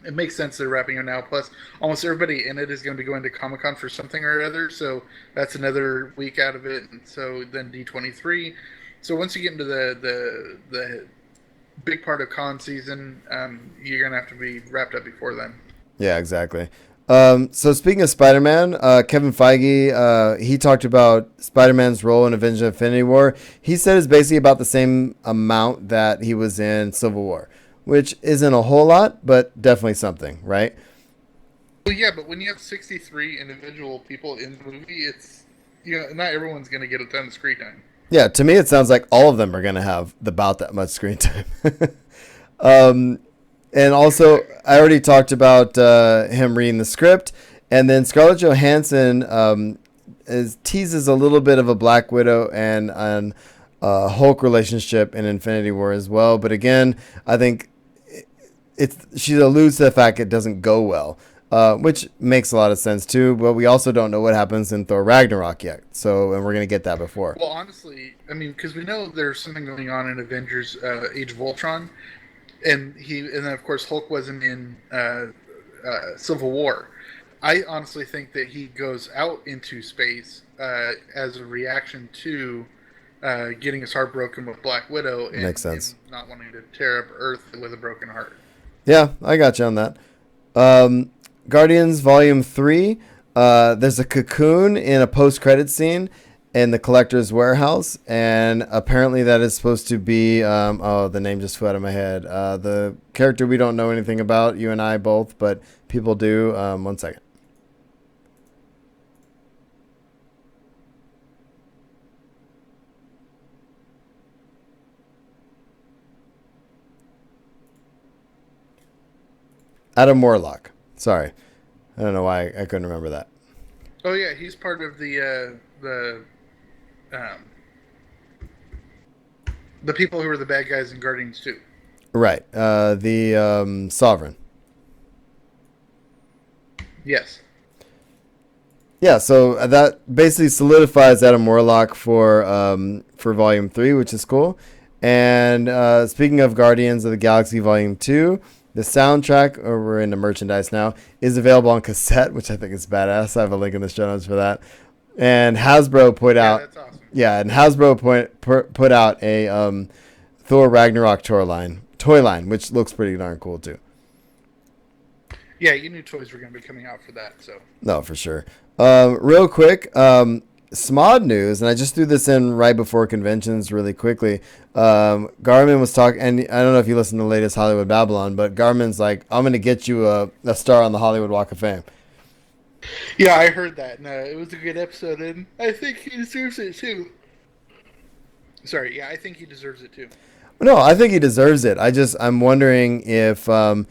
it makes sense they're wrapping it now. Plus, almost everybody in it is going to be going to Comic-Con for something or other, so that's another week out of it. And so then D23. So once you get into the big part of con season, you're going to have to be wrapped up before then. Yeah, exactly. So speaking of Spider-Man, Kevin Feige, he talked about Spider-Man's role in Avengers Infinity War. He said it's basically about the same amount that he was in Civil War, which isn't a whole lot, but definitely something, right? Well, yeah, but when you have 63 individual people in the movie, it's, not everyone's going to get a ton of screen time. Yeah, to me it sounds like all of them are going to have about that much screen time. And also, I already talked about him reading the script. And then Scarlett Johansson teases a little bit of a Black Widow and Hulk relationship in Infinity War as well. But again, I think she alludes to the fact it doesn't go well, which makes a lot of sense too. But we also don't know what happens in Thor Ragnarok yet. And we're going to get that before. Well, honestly, I mean, because we know there's something going on in Avengers Age of Ultron. And then of course Hulk wasn't in Civil War. I honestly think that he goes out into space as a reaction to getting his heart broken with Black Widow and, makes sense. And not wanting to tear up Earth with a broken heart. Yeah, I got you on that. Guardians Volume 3. There's a cocoon in a post-credit scene in the collector's warehouse, and apparently that is supposed to be the name just flew out of my head, the character we don't know anything about, you and I both, but people do. 1 second. Adam Warlock. Sorry, I don't know why I couldn't remember that. Oh yeah, he's part of the people who were the bad guys in Guardians 2. Right. The Sovereign. Yes. Yeah, so that basically solidifies Adam Warlock for Volume 3, which is cool. And speaking of Guardians of the Galaxy Volume 2, the soundtrack, or we're into merchandise now, is available on cassette, which I think is badass. I have a link in the show notes for that. And Hasbro put out... that's awesome. Yeah, and Hasbro put out a Thor Ragnarok toy line, which looks pretty darn cool, too. Yeah, you knew toys were going to be coming out for that, so... No, for sure. Real quick, SMOD news, and I just threw this in right before conventions really quickly. Garmin was talking, and I don't know if you listened to the latest Hollywood Babylon, but Garmin's like, I'm going to get you a star on the Hollywood Walk of Fame. Yeah, I heard that, and it was a good episode, and I think he deserves it, too. Sorry, yeah, I think he deserves it, too. No, I think he deserves it. I'm wondering if... and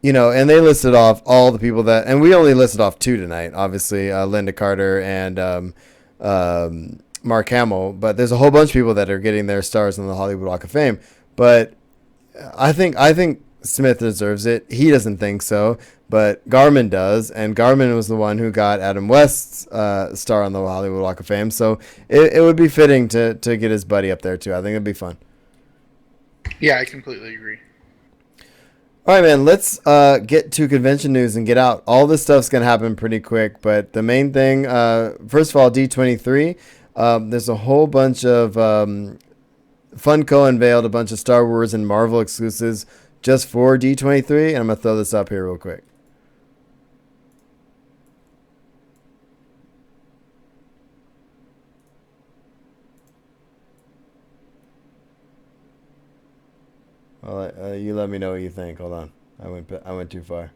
they listed off all the people that, and we only listed off 2 tonight, obviously, Linda Carter and Mark Hamill, but there's a whole bunch of people that are getting their stars on the Hollywood Walk of Fame. But I think Smith deserves it. He doesn't think so, but Garmin does, and Garmin was the one who got Adam West's star on the Hollywood Walk of Fame, so it would be fitting to get his buddy up there too. I think it'd be fun. Yeah, I completely agree. All right, man, let's get to convention news and get out. All this stuff's going to happen pretty quick, but the main thing, first of all, D23, there's a whole bunch of Funko unveiled a bunch of Star Wars and Marvel exclusives just for D23, and I'm going to throw this up here real quick. Well, you let me know what you think. Hold on, I went too far.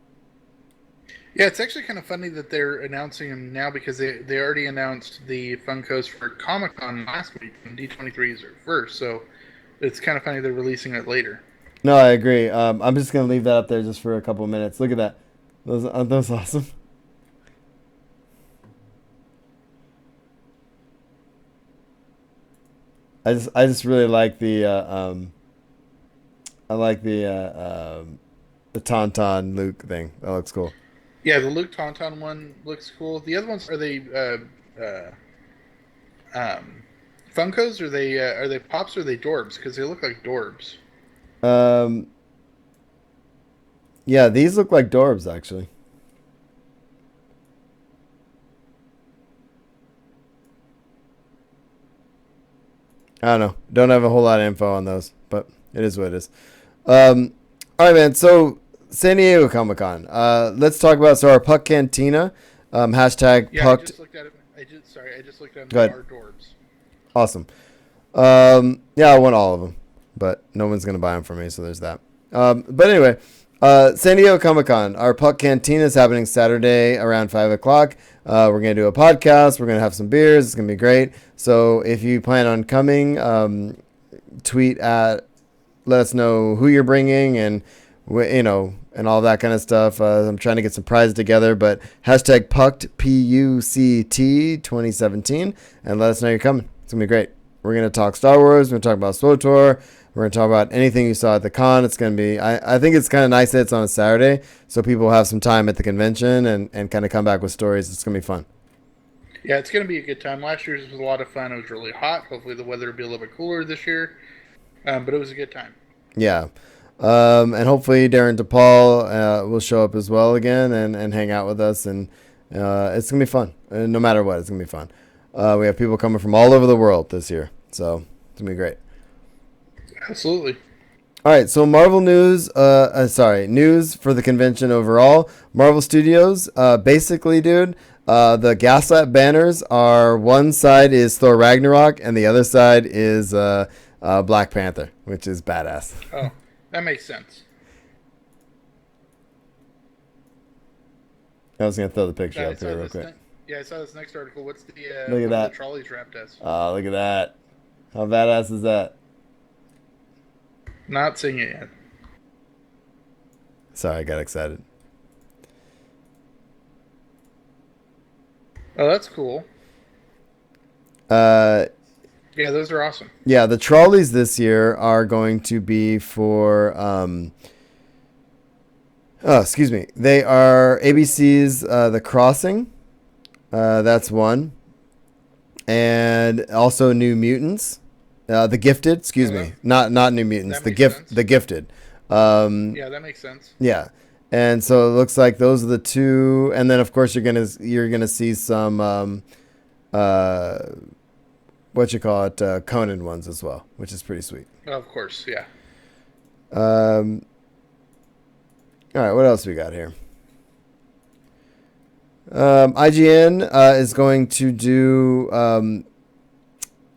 Yeah, it's actually kind of funny that they're announcing them now because they already announced the Funkos for Comic-Con last week, and D23 is their first, so it's kind of funny they're releasing it later. No, I agree. I'm just gonna leave that up there just for a couple of minutes. Look at that. Aren't those awesome? I just really like the the Tauntaun Luke thing. That looks cool. Yeah, the Luke Tauntaun one looks cool. The other ones, are they Funkos? Are they Pops or are they Dorbs? Because they look like Dorbs. Yeah, these look like Dorbs actually. I don't know. Don't have a whole lot of info on those, but it is what it is. All right, man. So San Diego Comic-Con. Let's talk about our Puck Cantina. Hashtag yeah, Pucked. I just looked at it. I just looked at them. Go ahead. They are Dorbs. Awesome. Yeah, I want all of them, but no one's gonna buy them for me, so there's that. But anyway, San Diego Comic-Con. Our Puck Cantina is happening Saturday around 5 o'clock. We're gonna do a podcast. We're gonna have some beers. It's gonna be great. So if you plan on coming, tweet at. Let us know who you're bringing and and all that kind of stuff. I'm trying to get some prizes together, but hashtag Pucked PUCT 2017 and let us know you're coming. It's gonna be great. We're gonna talk Star Wars. We're gonna talk about SWTOR. We're gonna talk about anything you saw at the con. It's gonna be. I think it's kind of nice that it's on a Saturday, so people have some time at the convention and kind of come back with stories. It's gonna be fun. Yeah, it's gonna be a good time. Last year's was a lot of fun. It was really hot. Hopefully the weather will be a little bit cooler this year. But it was a good time. Yeah. And hopefully Darren DePaul will show up as well again and hang out with us. And it's going to be fun. No matter what, it's going to be fun. We have people coming from all over the world this year. So it's going to be great. Absolutely. All right. So Marvel news. News for the convention overall. Marvel Studios. Basically, dude, the Gaslight banners are, one side is Thor Ragnarok and the other side is Black Panther, which is badass. Oh, that makes sense. I was gonna throw the picture up here real quick. I saw this next article. What's the look at that? The trolleys wrapped as? Oh, look at that! How badass is that? Not seeing it yet. Sorry, I got excited. Oh, that's cool. Yeah, those are awesome. Yeah, the trolleys this year are going to be for excuse me. They are ABC's The Crossing. That's one. And also New Mutants. The Gifted, excuse me. Not New Mutants. The Gifted. Yeah, that makes sense. Yeah. And so it looks like those are the two, and then of course you're gonna see some Conan ones as well, which is pretty sweet. Of course, yeah. All right, what else we got here? IGN is going to do. And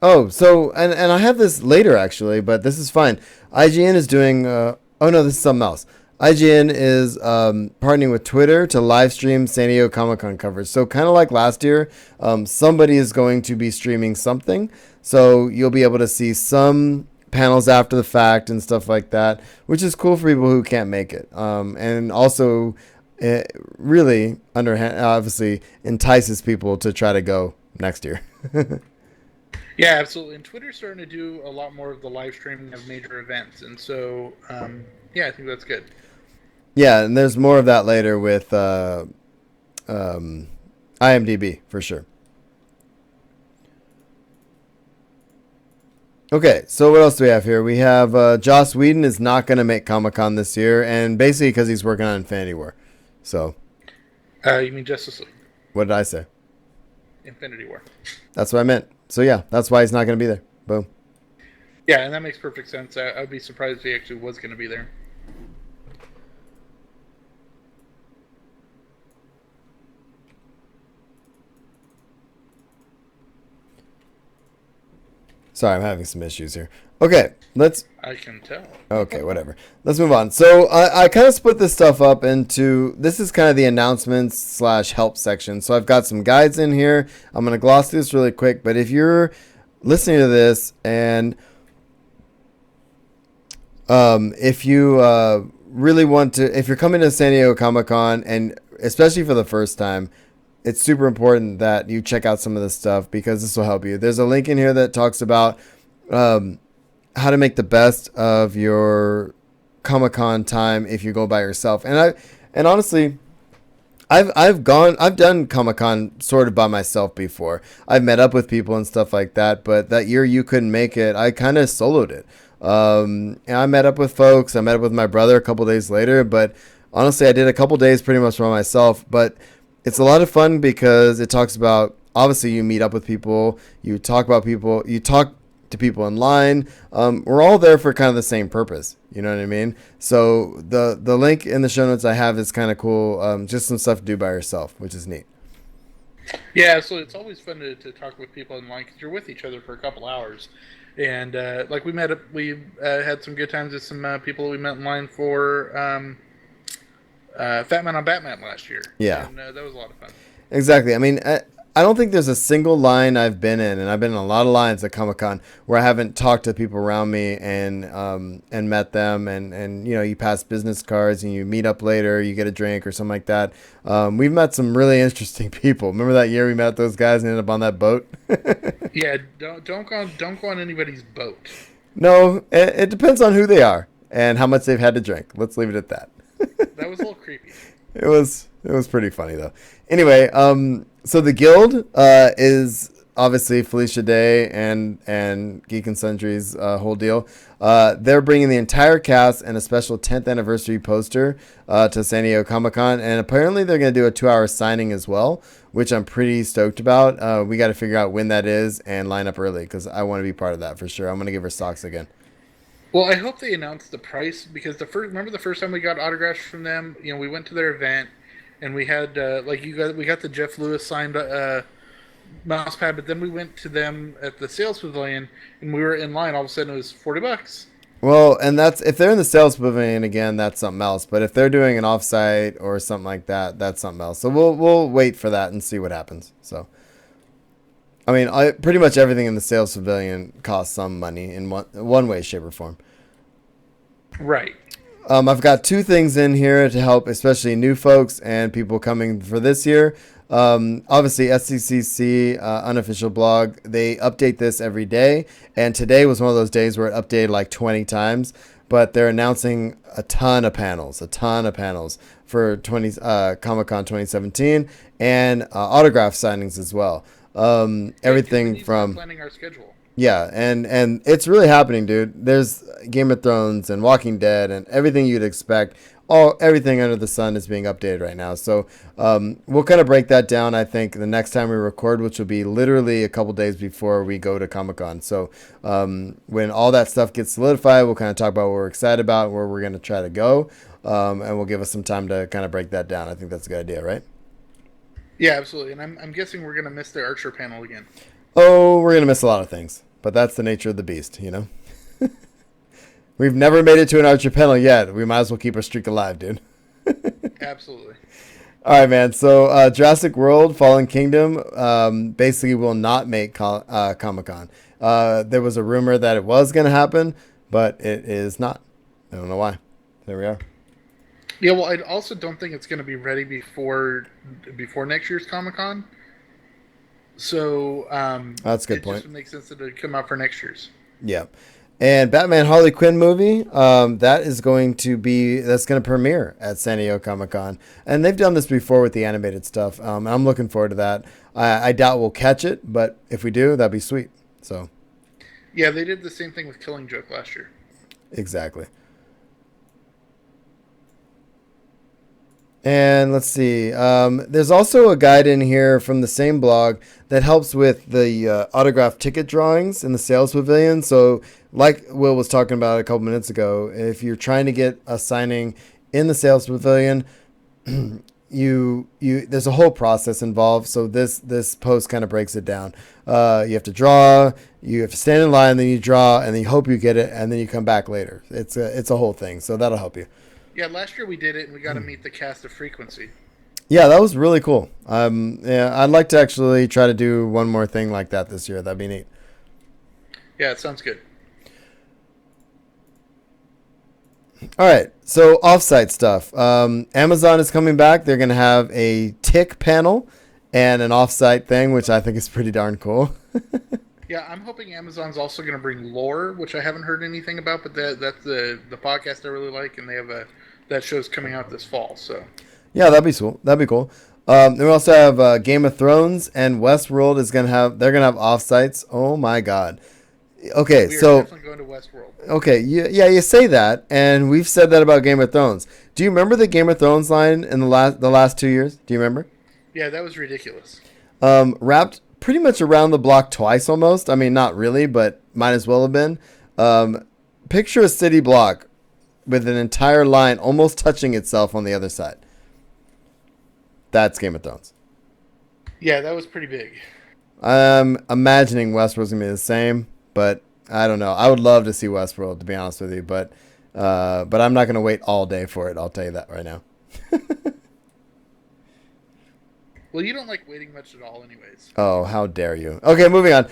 I have this later actually, but this is fine. IGN is doing. Oh no, this is something else. IGN is partnering with Twitter to live stream San Diego Comic-Con coverage. So kind of like last year, somebody is going to be streaming something. So you'll be able to see some panels after the fact and stuff like that, which is cool for people who can't make it. And also it really obviously entices people to try to go next year. Yeah, absolutely. And Twitter's starting to do a lot more of the live streaming of major events. And so, yeah, I think that's good. Yeah, and there's more of that later with IMDb, for sure. Okay, so what else do we have here? We have Joss Whedon is not going to make Comic-Con this year, and basically because he's working on Infinity War. So, you mean Justice League? What did I say? Infinity War. That's what I meant. So yeah, that's why he's not going to be there. Boom. Yeah, and that makes perfect sense. I'd be surprised if he actually was going to be there. Sorry, I'm having some issues here. Okay, I can tell. Okay, whatever. Let's move on. So I kind of split this stuff up into, this is kind of the announcements / help section. So I've got some guides in here. I'm going to gloss through this really quick, but if you're listening to this and if you really want to, if you're coming to San Diego Comic-Con, and especially for the first time, it's super important that you check out some of this stuff because this will help you. There's a link in here that talks about how to make the best of your Comic-Con time if you go by yourself. And honestly, I've done Comic-Con sort of by myself before. I've met up with people and stuff like that, but that year you couldn't make it, I kind of soloed it. And I met up with folks. I met up with my brother a couple days later, but honestly, I did a couple days pretty much by myself. But it's a lot of fun because it talks about, obviously you meet up with people, you talk about people, you talk to people in line. We're all there for kind of the same purpose. You know what I mean? So the link in the show notes I have is kind of cool. Just some stuff to do by yourself, which is neat. Yeah, so it's always fun to talk with people in line because you're with each other for a couple hours. And like we had some good times with some people that we met in line for Fat Man on Batman last year. Yeah. And that was a lot of fun. Exactly. I mean, I don't think there's a single line I've been in, and I've been in a lot of lines at Comic-Con where I haven't talked to people around me and met them, and you know, you pass business cards and you meet up later, you get a drink or something like that. We've met some really interesting people. Remember that year we met those guys and ended up on that boat? Yeah, don't go on anybody's boat. No, it depends on who they are and how much they've had to drink. Let's leave it at that. That was a little creepy. It was pretty funny though. Anyway, so the Guild is obviously Felicia Day and Geek and Sundry's whole deal. They're bringing the entire cast and a special 10th anniversary poster to San Diego Comic-Con, and apparently they're going to do a 2-hour signing as well, which I'm pretty stoked about. We got to figure out when that is and line up early because I want to be part of that for sure. I'm going to give her socks again. Well, I hope they announce the price because remember the first time we got autographs from them? You know, we went to their event and we had we got the Jeff Lewis signed mouse pad, but then we went to them at the sales pavilion and we were in line. All of a sudden, it was $40. Well, and that's if they're in the sales pavilion again, that's something else. But if they're doing an offsite or something like that, that's something else. So we'll wait for that and see what happens. So. I mean, pretty much everything in the sales pavilion costs some money in one way, shape, or form. Right. I've got two things in here to help, especially new folks and people coming for this year. Obviously, SCCC unofficial blog, they update this every day. And today was one of those days where it updated like 20 times. But they're announcing a ton of panels for Comic-Con 2017 and autograph signings as well. Everything from planning our schedule. Yeah, and it's really happening, dude. There's Game of Thrones and Walking Dead and everything you'd expect. Everything under the sun is being updated right now. So we'll kind of break that down, I think, the next time we record, which will be literally a couple days before we go to Comic-Con. So when all that stuff gets solidified, we'll kind of talk about what we're excited about, where we're going to try to go, and we'll give us some time to kind of break that down. I think that's a good idea, right? Yeah, absolutely. And I'm guessing we're going to miss the Archer panel again. Oh, we're going to miss a lot of things. But that's the nature of the beast, you know? We've never made it to an Archer panel yet. We might as well keep our streak alive, dude. Absolutely. All right, man. So Jurassic World Fallen Kingdom basically will not make Comic-Con. There was a rumor that it was going to happen, but it is not. I don't know why. There we are. Yeah, well, I also don't think it's going to be ready before next year's Comic-Con. So that's a good point. It just makes sense that it come out for next year's. Yeah. And Batman Harley Quinn movie, that's going to premiere at San Diego Comic-Con. And they've done this before with the animated stuff. And I'm looking forward to that. I doubt we'll catch it, but if we do, that'd be sweet. So yeah, they did the same thing with Killing Joke last year. Exactly. And let's see. There's also a guide in here from the same blog that helps with the autograph ticket drawings in the sales pavilion. So like Will was talking about a couple minutes ago, if you're trying to get a signing in the sales pavilion, there's a whole process involved. So this post kind of breaks it down. You have to draw, you have to stand in line, then you draw, and then you hope you get it, and then you come back later. It's a whole thing. So that'll help you. Yeah, last year we did it, and we got to meet the cast of Frequency. Yeah, that was really cool. Yeah, I'd like to actually try to do one more thing like that this year. That'd be neat. Yeah, it sounds good. All right, so offsite stuff. Amazon is coming back. They're going to have a tick panel and an offsite thing, which I think is pretty darn cool. Yeah, I'm hoping Amazon's also going to bring Lore, which I haven't heard anything about, but that's the podcast I really like, and they have that show's coming out this fall. So yeah, that'd be cool. Then we also have Game of Thrones, and Westworld they're gonna have offsites. Oh my god. Okay, we are so definitely going to Westworld. Okay, you say that, and we've said that about Game of Thrones. Do you remember the Game of Thrones line in the last 2 years? Do you remember? Yeah, that was ridiculous. Wrapped pretty much around the block twice almost. I mean, not really, but might as well have been. Picture a city block with an entire line almost touching itself on the other side. That's Game of Thrones. Yeah, that was pretty big. I'm imagining Westworld's going to be the same, but I don't know. I would love to see Westworld, to be honest with you, but I'm not going to wait all day for it. I'll tell you that right now. Well, you don't like waiting much at all anyways. Oh, how dare you. Okay, moving on.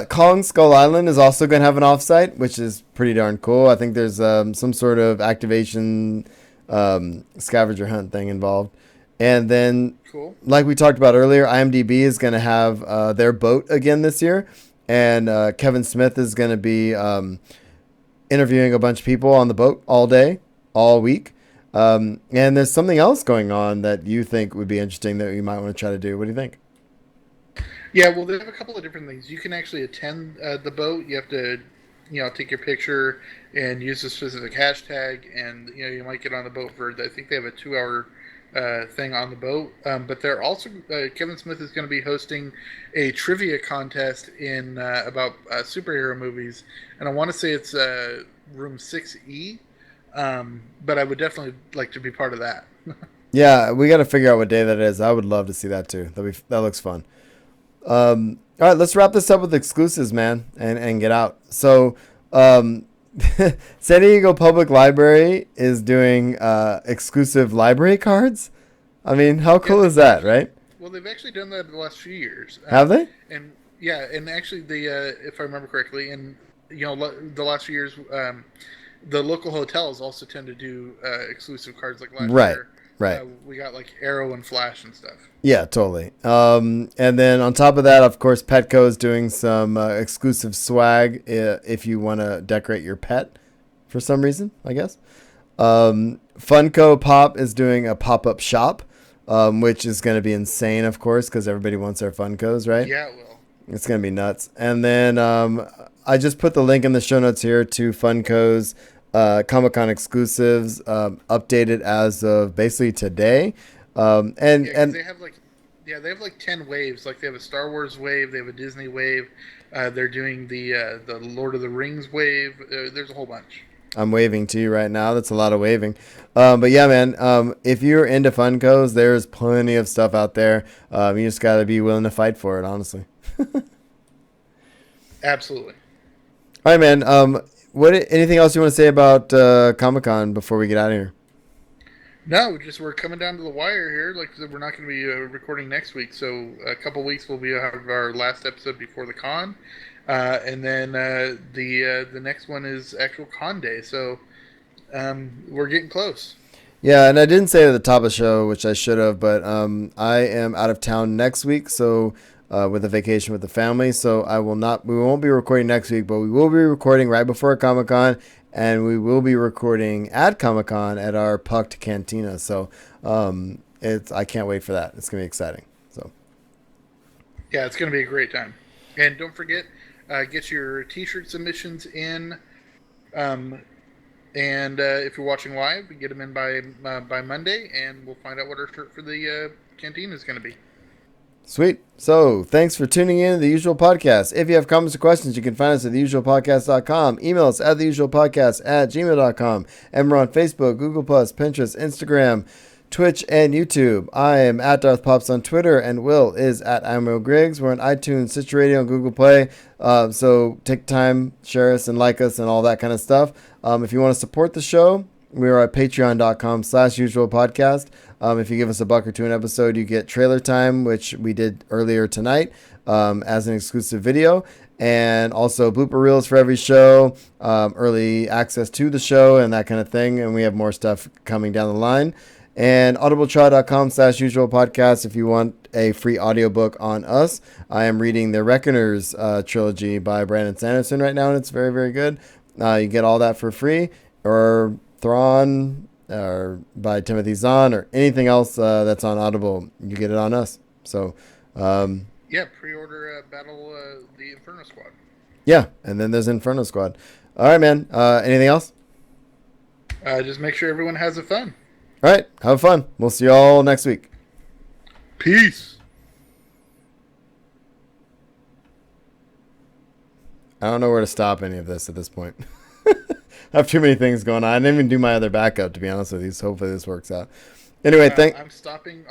Kong Skull Island is also going to have an offsite, which is pretty darn cool. I think there's some sort of activation scavenger hunt thing involved. And then, cool. Like we talked about earlier, IMDb is going to have their boat again this year. And Kevin Smith is going to be interviewing a bunch of people on the boat all day, all week. And there's something else going on that you think would be interesting that you might want to try to do. What do you think? Yeah, well, they have a couple of different things. You can actually attend the boat. You have to, take your picture and use a specific hashtag, and you might get on the boat for. I think they have a 2-hour thing on the boat. But they're also Kevin Smith is going to be hosting a trivia contest in about superhero movies, and I want to say it's room 6E. But I would definitely like to be part of that. Yeah, we got to figure out what day that is. I would love to see that too. That looks fun. All right, let's wrap this up with exclusives, man, and get out. So, San Diego Public Library is doing exclusive library cards. I mean, how cool is that, right? Well, they've actually done that the last few years. Have they? And yeah, and actually, if I remember correctly, and the last few years. the local hotels also tend to do exclusive cards like last Right, year. right. We got like Arrow and Flash and stuff. Yeah, totally. And then on top of that, of course, Petco is doing some exclusive swag if you want to decorate your pet for some reason, I guess. Funko Pop is doing a pop-up shop, which is going to be insane, of course, because everybody wants their Funkos, right? Yeah, it will. It's going to be nuts. And then I just put the link in the show notes here to Funko's Comic-Con exclusives, updated as of basically today. And they have like 10 waves. Like they have a Star Wars wave, they have a Disney wave. They're doing the Lord of the Rings wave. There's a whole bunch. I'm waving to you right now. That's a lot of waving. But yeah, man, if you're into Funkos, there's plenty of stuff out there. You just got to be willing to fight for it, honestly. Absolutely. All right, man. Anything else you want to say about Comic-Con before we get out of here? No, we're coming down to the wire here. Like I said, we're not going to be recording next week, so a couple weeks we'll have our last episode before the con, and then the next one is actual con day. So we're getting close. Yeah, and I didn't say at the top of the show, which I should have, but I am out of town next week, so with a vacation with the family, so we won't be recording next week, but we will be recording right before Comic-Con. And we will be recording at Comic-Con at our Pucked Cantina. So I can't wait for that. It's going to be exciting. So yeah, it's going to be a great time. And don't forget, get your T-shirt submissions in. And if you're watching live, get them in by Monday, and we'll find out what our shirt for the canteen is going to be. Sweet. So thanks for tuning in to The Usual Podcast. If you have comments or questions, you can find us at theusualpodcast.com. Email us at theusualpodcast@gmail.com. And we're on Facebook, Google+, Pinterest, Instagram, Twitch, and YouTube. I am at Darth Pops on Twitter, and Will is at Admiral Griggs. We're on iTunes, Stitcher Radio, and Google Play. So take time, share us, and like us, and all that kind of stuff. If you want to support the show, we are at patreon.com/usualpodcast. If you give us $1 or $2 an episode, you get trailer time, which we did earlier tonight as an exclusive video. And also blooper reels for every show, early access to the show, and that kind of thing. And we have more stuff coming down the line. And audibletrial.com/usualpodcast if you want a free audiobook on us. I am reading the Reckoners trilogy by Brandon Sanderson right now, and it's very, very good. You get all that for free. Or Thrawn, or by Timothy Zahn, or anything else that's on Audible, you get it on us. So yeah, pre-order Battle the Inferno Squad. Yeah, and then there's Inferno Squad. All right, man. Anything else? Just make sure everyone has a fun. All right, have fun. We'll see you all next week. Peace. I don't know where to stop any of this at this point. I have too many things going on. I didn't even do my other backup, to be honest with you. So hopefully this works out. Anyway, I'm stopping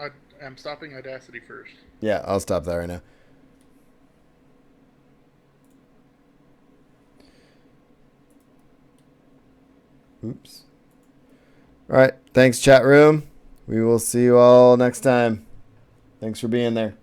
Audacity first. Yeah, I'll stop that right now. Oops. All right. Thanks, chat room. We will see you all next time. Thanks for being there.